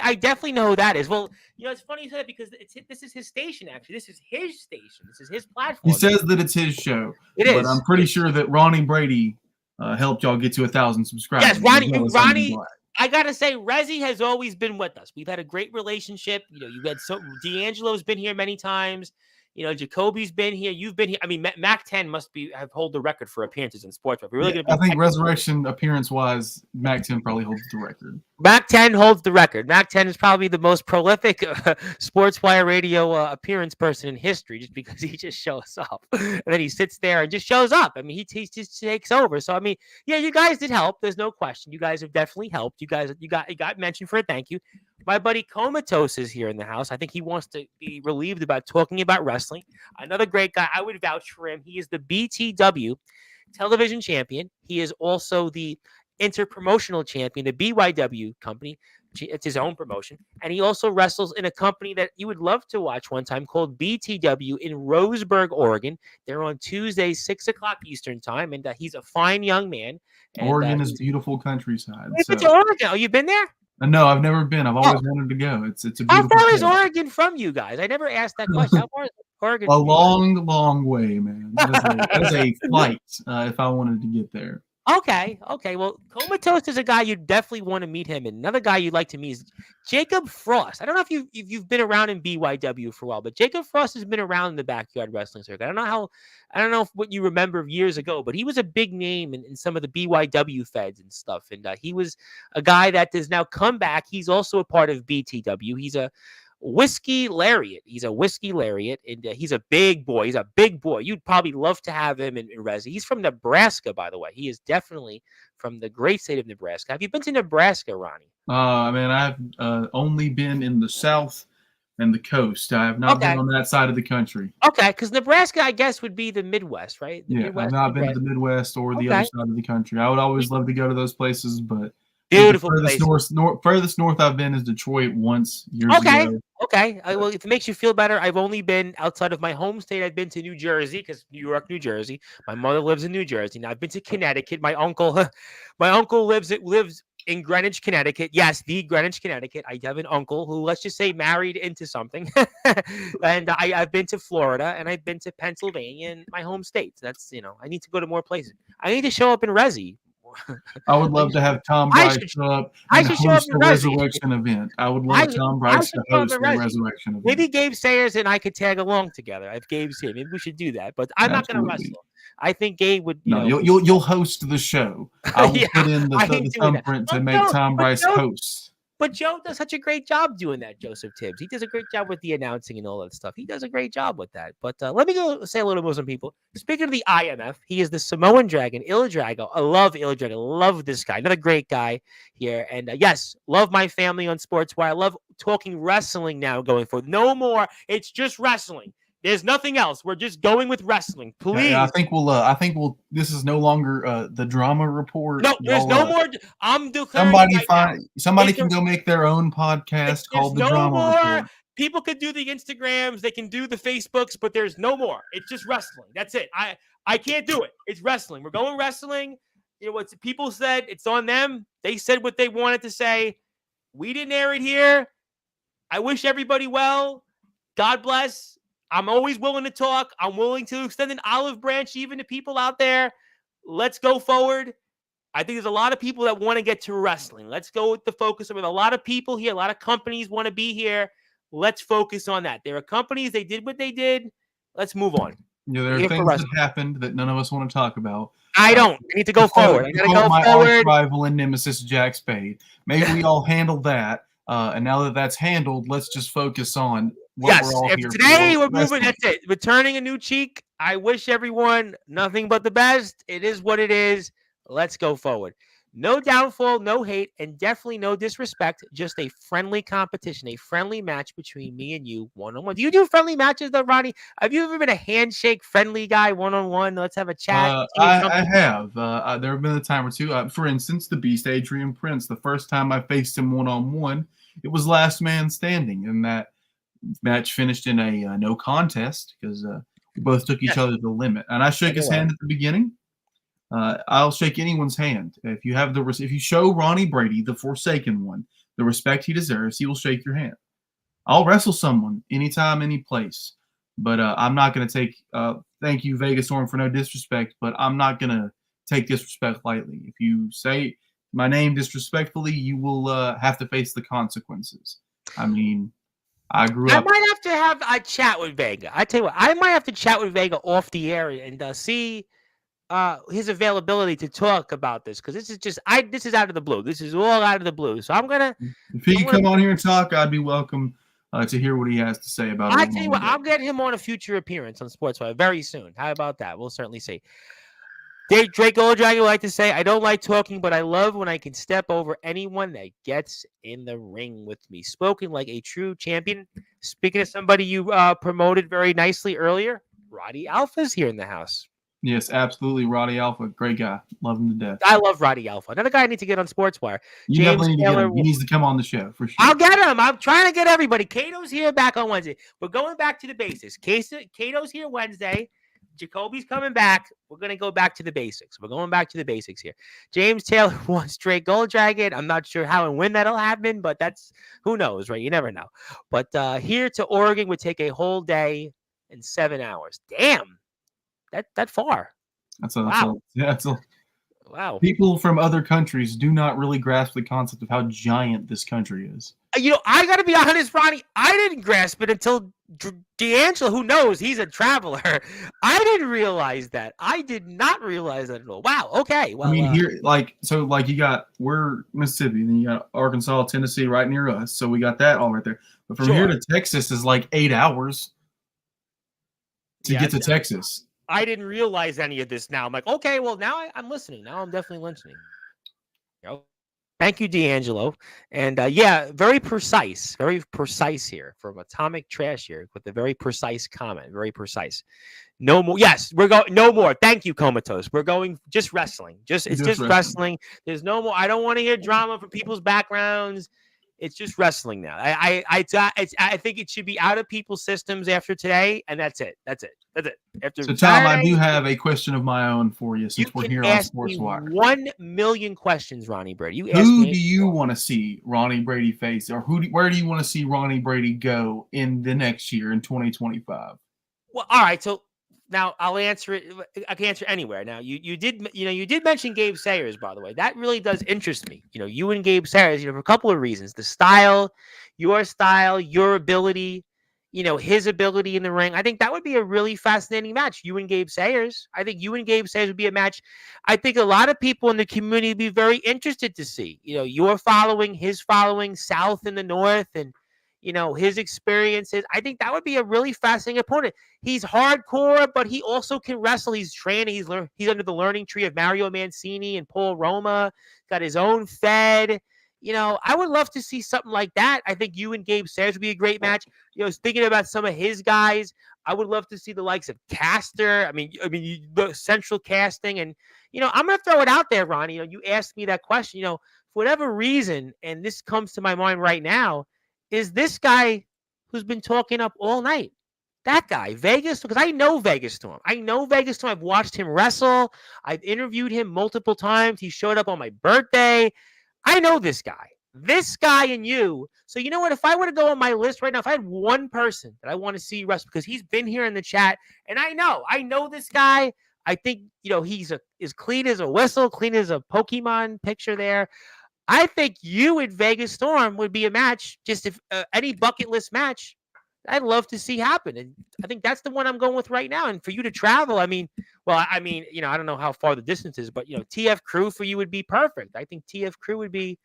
I definitely know who that is. Well, it's funny you said that because this is his station. Actually, this is his station. This is his platform. He says that it's his show. It is. But I'm pretty sure that Ronnie Brady helped y'all get to 1,000 subscribers. Yes, Ronnie. I gotta say, Rezi has always been with us. We've had a great relationship. You had D'Angelo's been here many times. Jacoby's been here. You've been here. I mean, Mac 10 must have hold the record for appearances in sports. I think Resurrection appearance-wise, Mac 10 probably holds the record. Mac 10 holds the record. Mac 10 is probably the most prolific Sportswire radio appearance person in history, just because he just shows up and then he sits there and just shows up. I mean, he just takes over. So I mean, yeah, you guys did help. There's no question. You guys have definitely helped. You got mentioned for a thank you. My buddy Comatose is here in the house. I think he wants to be relieved about talking about wrestling. Another great guy. I would vouch for him. He is the BTW television champion. He is also the interpromotional champion, the BYW company. It's his own promotion. And he also wrestles in a company that you would love to watch one time called BTW in Roseburg, Oregon. They're on Tuesdays, 6 o'clock Eastern time. And he's a fine young man. And, Oregon is beautiful countryside. You've been to Oregon. Oh, you've been there? No, I've never been. I've always wanted to go. It's a beautiful. How far is Oregon from you guys? I never asked that question. How far is Oregon? A long way, man. That is a flight if I wanted to get there. Okay. Well, Comatose is a guy you definitely want to meet him. And another guy you'd like to meet is Jacob Frost. I don't know if you've been around in BYW for a while, but Jacob Frost has been around in the backyard wrestling circuit. I don't know what you remember years ago, but he was a big name in some of the BYW feds and stuff. And he was a guy that has now come back. He's also a part of BTW. He's a whiskey lariat. And he's a big boy. You'd probably love to have him in Resi. He's from Nebraska, by the way. He is definitely from the great state of Nebraska. Have you been to Nebraska, Ronnie? I've only been in the South and the coast. I have not been on that side of the country. Okay, because Nebraska, I guess, would be the Midwest, right? I've not been to the Midwest or the other side of the country. I would always love to go to those places, but beautiful furthest north I've been is Detroit once years ago. Okay. Well, if it makes you feel better, I've only been outside of my home state. I've been to New Jersey because New York, New Jersey. My mother lives in New Jersey. Now I've been to Connecticut. My uncle lives in Greenwich, Connecticut. Yes, the Greenwich, Connecticut. I have an uncle who, let's just say, married into something. And I've been to Florida and I've been to Pennsylvania and my home states. That's I need to go to more places. I need to show up in Resi. I would love to have Tom Bryce show up and host a resurrection event. I would love Tom Bryce to host a resurrection event. Maybe Gabe Sayers and I could tag along together. If Gabe's here, maybe we should do that. But I'm not going to wrestle. I think Gabe would. You'll host the show. I will put in the thumbprint to make Tom Bryce host. But Joe does such a great job doing that, Joseph Tibbs. He does a great job with the announcing and all that stuff. He does a great job with that. But let me go say a little more to some people. Speaking of the IMF, he is the Samoan Dragon, Il Drago. I love Il Drago. Love this guy. Another great guy here. And yes, love my family on Sportswire. I love talking wrestling now going forward. No more. It's just wrestling. There's nothing else. We're just going with wrestling. Please. Yeah, I think we'll. This is no longer the drama report. No, there's no more. I'm declaring. Somebody can go make their own podcast called the Drama Report. People could do the Instagrams, they can do the Facebooks, but there's no more. It's just wrestling. That's it. I can't do it. It's wrestling. We're going wrestling. What people said, it's on them. They said what they wanted to say. We didn't air it here. I wish everybody well. God bless. I'm always willing to talk. I'm willing to extend an olive branch even to people out there. Let's go forward. I think there's a lot of people that want to get to wrestling. Let's go with the focus. I mean, a lot of people here, a lot of companies want to be here. Let's focus on that. There are companies, they did what they did. Let's move on. There are things that happened that none of us want to talk about. I don't. I need to go forward. I got to go forward. My rival and nemesis, Jack Spade. Maybe we all handled that. And now that that's handled, let's just focus on what we're all here today for. We're moving. That's it. We're turning a new cheek. I wish everyone nothing but the best. It is what it is. Let's go forward. No downfall, no hate, and definitely no disrespect. Just a friendly competition, a friendly match between me and you one-on-one. Do you do friendly matches though, Ronnie? Have you ever been a handshake friendly guy one-on-one? Let's have a chat. I have. There have been a time or two. For instance, the Beast Adrian Prince. The first time I faced him one-on-one, it was last man standing, and that match finished in a no contest because we both took each other to the limit. And I shook his hand at the beginning. I'll shake anyone's hand if you have if you show Ronnie Brady, the Forsaken One, the respect he deserves. He will shake your hand. I'll wrestle someone anytime, any place, but I'm not going to take. Thank you, Vegas Storm, for no disrespect, but I'm not going to take disrespect lightly. If you say my name disrespectfully, you will have to face the consequences. I mean, I grew up. I might have to have a chat with Vega. I tell you what, I might have to chat with Vega off the air and see his availability to talk about this, because this is out of the blue. This is all out of the blue. So I'm gonna. If he could come on here and talk, I'd be welcome to hear what he has to say about it. I tell you what, I'll get him on a future appearance on Sportswire very soon. How about that? We'll certainly see. Drake Golddragon would like to say, I don't like talking, but I love when I can step over anyone that gets in the ring with me. Spoken like a true champion. Speaking of somebody you promoted very nicely earlier, Roddy Alpha's here in the house. Yes, absolutely. Roddy Alpha, great guy. Love him to death. I love Roddy Alpha. Another guy I need to get on Sportswire. You definitely need to get him. He needs to come on the show for sure. I'll get him. I'm trying to get everybody. Kato's here back on Wednesday. We're going back to the basics. Kato's here Wednesday. Jacoby's coming back. We're going to go back to the basics. We're going back to the basics here. James Taylor wants Drake Golddragon. I'm not sure how and when that'll happen, but who knows, right? You never know. But here to Oregon would take a whole day and 7 hours. Damn. That far. Wow. People from other countries do not really grasp the concept of how giant this country is. I got to be honest, Ronnie. I didn't grasp it until D'Angelo, who knows, he's a traveler. I didn't realize that. I did not realize that at all. Wow. Okay. Well, I mean, here, we're Mississippi, and then you got Arkansas, Tennessee right near us. So we got that all right there. But from here to Texas is like 8 hours to get to Texas. I didn't realize any of this now. I'm like, okay, well, now I'm listening. Now I'm definitely listening. Thank you, D'Angelo. And very precise here from Atomic Trash here with a very precise comment. Very precise. No more. Yes, we're going. No more. Thank you, Comatose. We're going just wrestling. It's just wrestling. There's no more. I don't want to hear drama from people's backgrounds. It's just wrestling now. I think it should be out of people's systems after today, and that's it. After so, Tom, I do have a question of my own for you since we're here on Sportswire. 1 million questions, Ronnie Brady. Who do you want to see Ronnie Brady face, or where do you want to see Ronnie Brady go in the next year in 2025? Well, all right. So now I'll answer it. I can answer anywhere. Now you did mention Gabe Sayers, by the way. That really does interest me. You and Gabe Sayers, for a couple of reasons: the style, your ability, his ability in the ring. I think that would be a really fascinating match. You and Gabe Sayers. I think you and Gabe Sayers would be a match. I think a lot of people in the community would be very interested to see. Your following, his following, South and the North, and his experiences. I think that would be a really fascinating opponent. He's hardcore, but he also can wrestle. He's trained. He's under the learning tree of Mario Mancini and Paul Roma. Got his own Fed. I would love to see something like that. I think you and Gabe Sayers would be a great match. Thinking about some of his guys, I would love to see the likes of Caster. I mean, the central casting, and I'm going to throw it out there, Ronnie. You asked me that question. For whatever reason, and this comes to my mind right now, is this guy who's been talking up all night. That guy, Vegas, because I know Vegas Storm. I've watched him wrestle. I've interviewed him multiple times. He showed up on my birthday. I know this guy. This guy and you. So you know what? If I were to go on my list right now, if I had one person that I want to see wrestle, because he's been here in the chat, and I know this guy. I think, he's as clean as a whistle, clean as a Pokemon picture there. I think you and Vegas Storm would be a match, just if any bucket list match I'd love to see happen. And I think that's the one I'm going with right now. And for you to travel, I don't know how far the distance is, but TF Crew for you would be perfect. I think TF Crew would be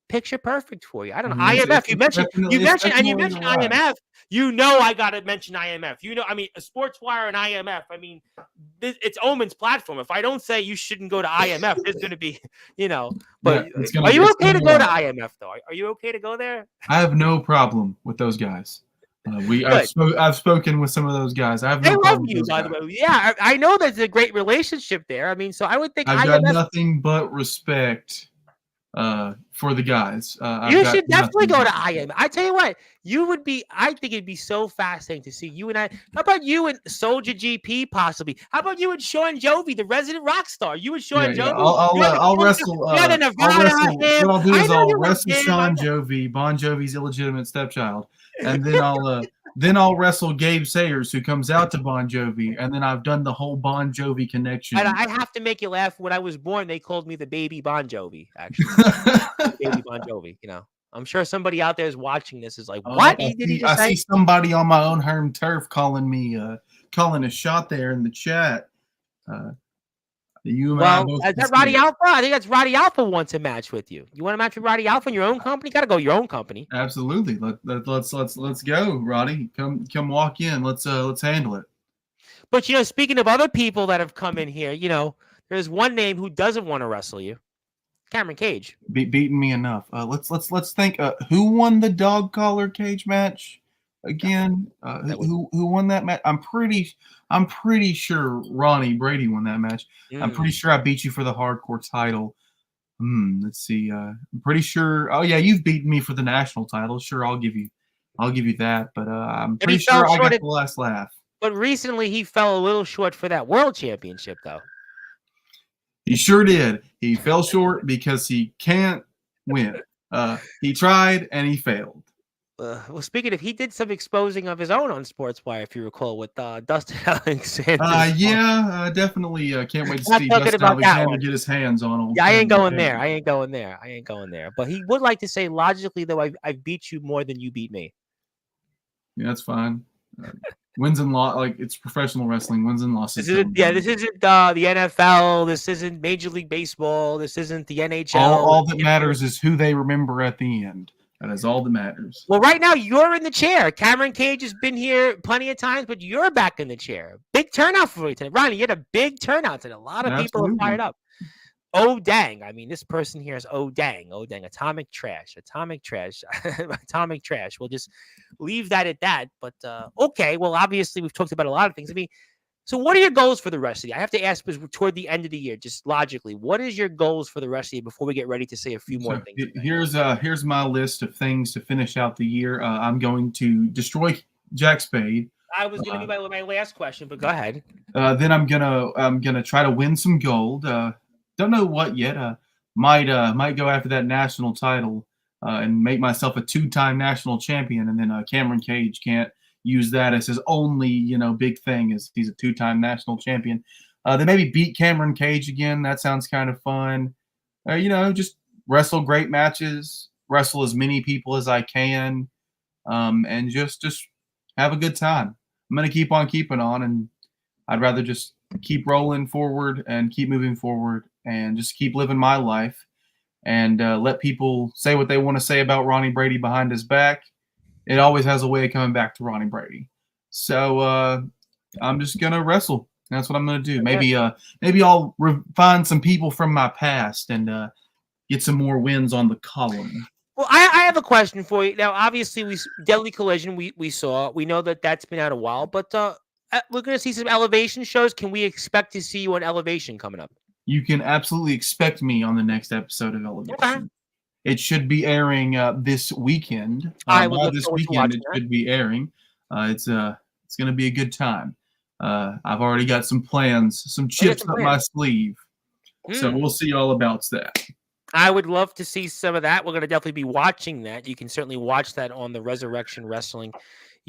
picture perfect for you. I don't know. I mean, IMF. You mentioned definitely a ride. IMF. You know I gotta mention IMF. You know, I mean, Sportswire and IMF. I mean, it's Omen's platform. If I don't say you shouldn't go to IMF, there's gonna be, But are you okay to go to IMF though? Are you okay to go there? I have no problem with those guys. I've spoken with some of those guys. I have no They love problem with you, those by guys. the way. Yeah, I know there's a great relationship there. I mean, so I would think I've got IMF. nothing but respect for the guys. You should definitely go to IMF. I tell you what, I think it'd be so fascinating to see you and I. How about you and Soldier GP possibly? How about you and Sean Jovi, the resident rock star? You and Sean Jovi. I'll wrestle. Yeah, the Nevada. What I'll do is I'll wrestle Sean Jovi, Bon Jovi's illegitimate stepchild, and then I'll wrestle Gabe Sayers, who comes out to Bon Jovi, and then I've done the whole Bon Jovi connection. And I have to make you laugh. When I was born, they called me the baby Bon Jovi. Actually, baby Bon Jovi. I'm sure somebody out there is watching this is like, what? I see somebody on my own home turf calling a shot there in the chat. Is that Roddy Alpha? I think that's Roddy Alpha wants a match with you. You want a match with Roddy Alpha in your own company? Got to go your own company. Absolutely. Let's go, Roddy. Come walk in. Let's handle it. But speaking of other people that have come in here, there's one name who doesn't want to wrestle you. Cameron Cage. Beating me enough. Let's think. Who won the dog collar cage match again? Who won that match? I'm pretty sure Ronnie Brady won that match. I'm pretty sure I beat you for the hardcore title. Let's see. I'm pretty sure. Oh yeah, you've beaten me for the national title. Sure, I'll give you that. But I'm pretty sure I got the last laugh. But recently he fell a little short for that world championship, though. He sure did. He fell short because he can't win. He tried and he failed. Well, speaking of, he did some exposing of his own on Sportswire, if you recall, with Dustin Alexander. Definitely. Can't wait to see Dustin Alexander get his hands on him. Yeah, I ain't going there. But he would like to say, logically, though, I've beat you more than you beat me. Yeah, that's fine. Wins and loss, like it's professional wrestling. Wins and losses. This isn't the NFL. This isn't Major League Baseball. This isn't the NHL. All that matters is who they remember at the end. That is all that matters. Well, right now you're in the chair. Cameron Cage has been here plenty of times, but you're back in the chair. Big turnout for you today, Ronnie. You had a big turnout today. A lot of people are fired up. Oh dang! I mean, this person here is oh dang. Atomic trash. We'll just leave that at that. But okay. Well, obviously we've talked about a lot of things. I mean, so what are your goals for the rest of the year? I have to ask because toward the end of the year, just logically, what is your goals for the rest of the year before we get ready to say a few more things? Here's my list of things to finish out the year. I'm going to destroy Jack Spade. I was going to be my last question, but go ahead. Then I'm gonna try to win some gold. Don't know what yet. Might go after that national title and make myself a 2-time national champion. And then Cameron Cage can't use that as his only big thing, as he's a 2-time national champion. Then maybe beat Cameron Cage again. That sounds kind of fun. Just wrestle great matches, wrestle as many people as I can, and just have a good time. I'm gonna keep on keeping on, and I'd rather just keep rolling forward and keep moving forward and just keep living my life and let people say what they want to say about Ronnie Brady behind his back. It always has a way of coming back to Ronnie Brady. So I'm just going to wrestle. That's what I'm going to do. Maybe I'll find some people from my past and get some more wins on the column. Well, I have a question for you. Now, obviously, Deadly Collision we saw. We know that's been out a while, but we're going to see some Elevation shows. Can we expect to see you on Elevation coming up? You can absolutely expect me on the next episode of Elevation. Okay. It should be airing this weekend. This weekend it should be airing. It's going to be a good time. I've already got some plans, some chips up my sleeve. So we'll see all about that. I would love to see some of that. We're going to definitely be watching that. You can certainly watch that on the Resurrection Wrestling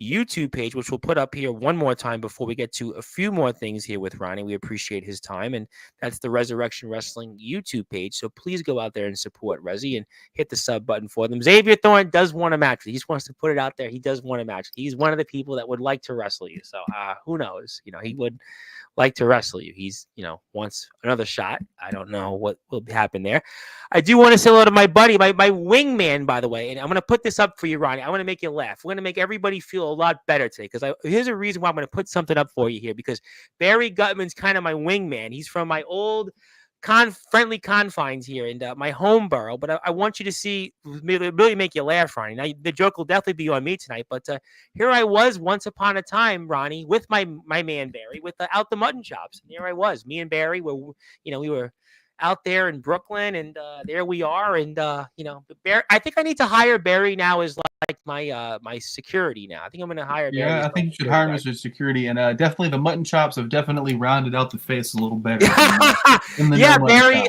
YouTube page, which we'll put up here one more time before we get to a few more things here with Ronnie. We appreciate his time, and that's the Resurrection Wrestling YouTube page. So please go out there and support Resi and hit the sub button for them. Xavier Thorne does want a match. He just wants to put it out there. He does want a match. He's one of the people that would like to wrestle you. So who knows? He would like to wrestle you. He's, wants another shot. I don't know what will happen there. I do want to say hello to my buddy, my wingman, by the way. And I'm going to put this up for you, Ronnie. I want to make you laugh. We're going to make everybody feel a lot better today, because here's a reason why I'm going to put something up for you here, because Barry Gutman's kind of my wingman. He's from my old friendly confines here and my home borough, but I want you to see, really make you laugh, Ronnie. Now, the joke will definitely be on me tonight, but here I was once upon a time, Ronnie, with my man Barry, with Out the Mutton Chops. And here I was, me and Barry were, we were out there in Brooklyn, and there we are. And Barry, I think I need to hire Barry now as like my security now. I think I'm going to hire Barry. Yeah, I think you should hire Mr. Security, and definitely the mutton chops have definitely rounded out the face a little better. Yeah, Barry.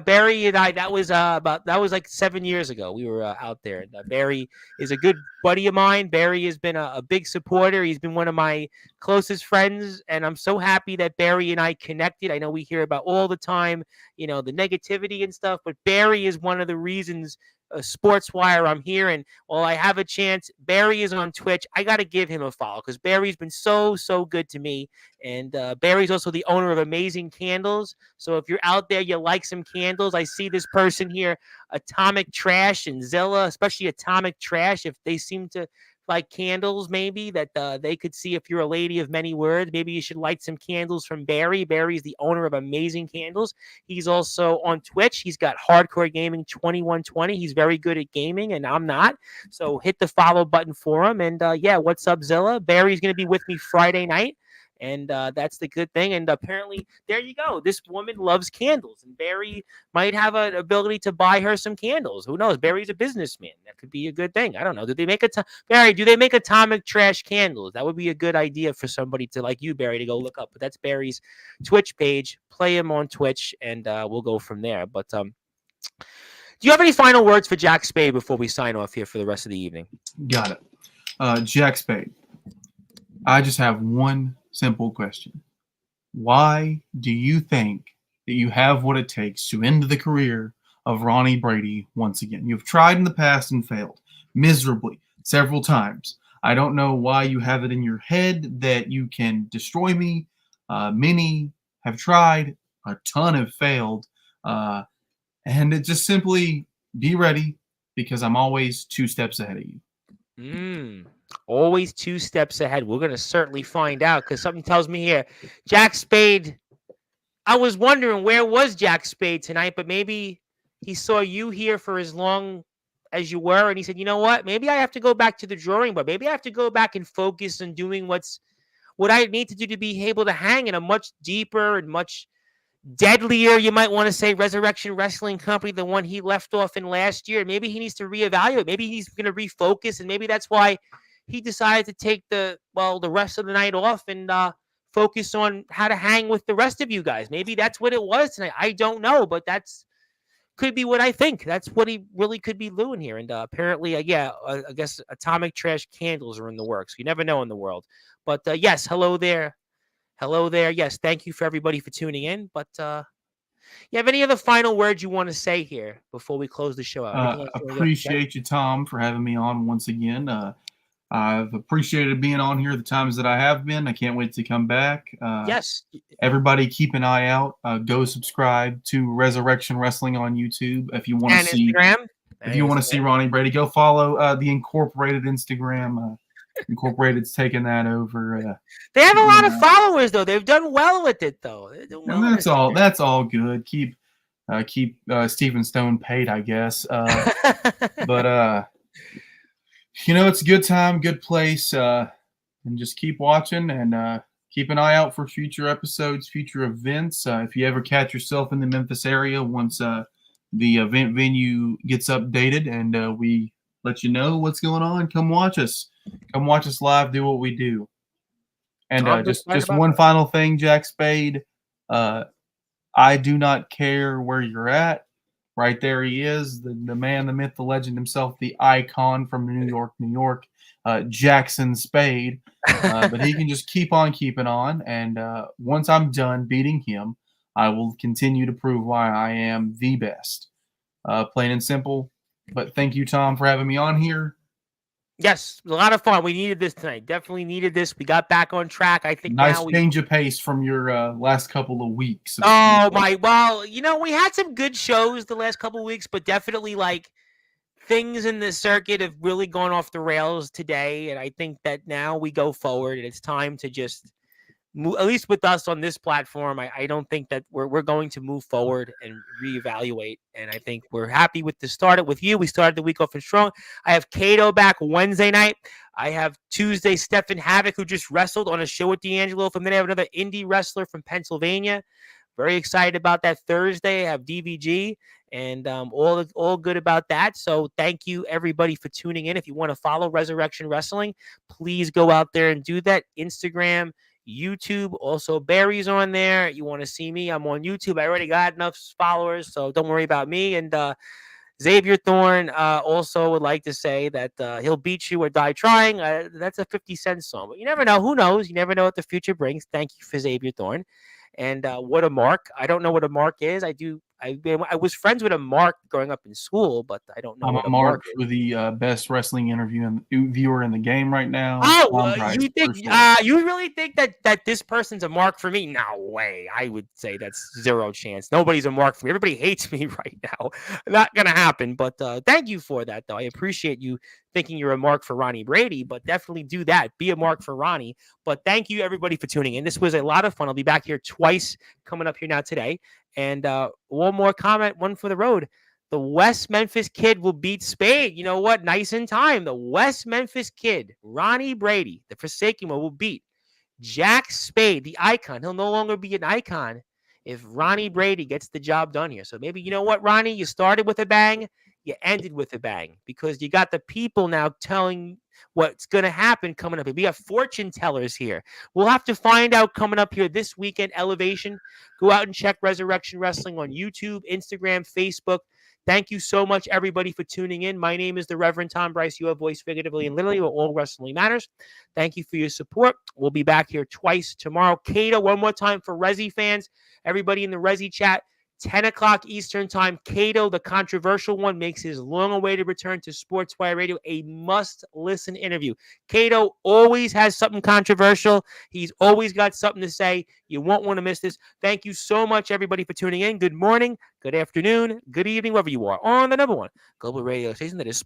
Barry and I. That was like 7 years ago. We were out there. And, Barry is a good buddy of mine. Barry has been a big supporter. He's been one of my closest friends, and I'm so happy that Barry and I connected. I know we hear about all the time, the negativity and stuff, but Barry is one of the reasons. Sportswire, I'm here, and while I have a chance, Barry is on Twitch. I got to give him a follow, because Barry's been so good to me, and Barry's also the owner of Amazing Candles. So if you're out there, you like some candles, I see this person here, Atomic Trash and Zilla, especially Atomic Trash, if they seem to like candles, maybe that they could see if you're a lady of many words. Maybe you should light some candles from Barry. Barry's the owner of Amazing Candles. He's also on Twitch. He's got Hardcore Gaming 2120. He's very good at gaming, and I'm not. So hit the follow button for him. And what's up, Zilla? Barry's going to be with me Friday night. And that's the good thing. And apparently, there you go. This woman loves candles, and Barry might have an ability to buy her some candles. Who knows? Barry's a businessman. That could be a good thing. I don't know. Do they make Barry? Do they make Atomic Trash candles? That would be a good idea for somebody to, like you, Barry, to go look up. But that's Barry's Twitch page. Play him on Twitch, and we'll go from there. But do you have any final words for Jack Spade before we sign off here for the rest of the evening? Got it. Jack Spade. I just have one simple question. Why do you think that you have what it takes to end the career of Ronnie Brady once again? You've tried in the past and failed miserably several times. I don't know why you have it in your head that you can destroy me. Many have tried. A ton have failed. And it just simply be ready, because I'm always 2 steps ahead of you. Always 2 steps ahead. We're going to certainly find out, because something tells me here, Jack Spade, I was wondering where was Jack Spade tonight, but maybe he saw you here for as long as you were, and he said, you know what, maybe I have to go back to the drawing board. Maybe I have to go back and focus on doing what I need to do to be able to hang in a much deeper and much deadlier, you might want to say, Resurrection Wrestling company, the one he left off in last year. Maybe he needs to reevaluate. Maybe he's going to refocus, and maybe that's why he decided to take the rest of the night off and focus on how to hang with the rest of you guys. Maybe that's what it was tonight. I don't know, but that's could be what I think. That's what he really could be doing here. And apparently, I guess Atomic Trash candles are in the works. You never know in the world. But yes, hello there. Hello there. Yes, thank you for everybody for tuning in. But you have any other final words you want to say here before we close the show out? Appreciate you, Tom, for having me on once again. I've appreciated being on here the times that I have been. I can't wait to come back. Yes. Everybody keep an eye out. Go subscribe to Resurrection Wrestling on YouTube if you want to see Instagram. If you want to see Ronnie Brady, go follow the Incorporated Instagram. Incorporated's taking that over. They have a lot of followers, though. They've done well with it, though. That's all good. Keep Stephen Stone paid, I guess. But it's a good time, good place, and just keep watching and keep an eye out for future episodes, future events. If you ever catch yourself in the Memphis area, once the event venue gets updated and we let you know what's going on, come watch us. Come watch us live, do what we do. And just one final thing, Jack Spade. I do not care where you're at. Right there he is, the man, the myth, the legend himself, the icon from New York, New York. Jackson Spade. But he can just keep on keeping on. And once I'm done beating him, I will continue to prove why I am the best. Plain and simple. But thank you, Tom, for having me on here. Yes, a lot of fun. We needed this tonight. Definitely needed this. We got back on track. I think Nice now change of pace from your last couple of weeks. Oh my! Well, we had some good shows the last couple of weeks, but definitely like things in the circuit have really gone off the rails today, and I think that now we go forward, and it's time to just move, at least with us on this platform. I don't think that we're going to move forward and reevaluate, and I think we're happy with the start. With you, we started the week off and strong. I have Cato back Wednesday night. I have Tuesday Stephen Havoc, who just wrestled on a show with D'Angelo. From then I have another indie wrestler from Pennsylvania. Very excited about that. Thursday I have DVG, and all good about that. So thank you everybody for tuning in. If you want to follow Resurrection Wrestling, please go out there and do that. Instagram, YouTube, also Barry's on there. You want to see me? I'm on YouTube. I already got enough followers, so don't worry about me. And Xavier Thorne also would like to say that he'll beat you or die trying. That's a 50 Cent song, but you never know. Who knows? You never know what the future brings. Thank you for Xavier Thorne. And what a mark. I don't know what a mark is. I was friends with a Mark growing up in school, but I don't know I'm what a a Mark mark is. for the best wrestling viewer in the game right now. You think you really think that this person's a mark for me? No way. I would say that's zero chance. Nobody's a mark for me. Everybody hates me right now. Not gonna happen. But thank you for that, though. I appreciate you thinking you're a mark for Ronnie Brady, but definitely do that. Be a mark for Ronnie. But thank you everybody for tuning in. This was a lot of fun. I'll be back here twice coming up here now today. And one more comment, one for the road. The West Memphis Kid will beat Spade. You know what? Nice in time. The West Memphis Kid, Ronnie Brady, the Forsaken one, will beat Jack Spade, the icon. He'll no longer be an icon if Ronnie Brady gets the job done here. So maybe, you know what, Ronnie? You started with a bang. You ended with a bang because you got the people now telling what's going to happen coming up. We have fortune tellers here. We'll have to find out coming up here this weekend. Elevation. Go out and check Resurrection Wrestling on YouTube, Instagram, Facebook. Thank you so much, everybody, for tuning in. My name is the Reverend Tom Bryce, your voice figuratively and literally where all wrestling matters. Thank you for your support. We'll be back here twice tomorrow. Cato, one more time for Resi fans. Everybody in the Resi chat, 10 o'clock Eastern time. Cato, the controversial one, makes his long-awaited return to Sportswire Radio, a must-listen interview. Cato always has something controversial. He's always got something to say. You won't want to miss this. Thank you so much, everybody, for tuning in. Good morning, good afternoon, good evening, wherever you are on the number one global radio station that is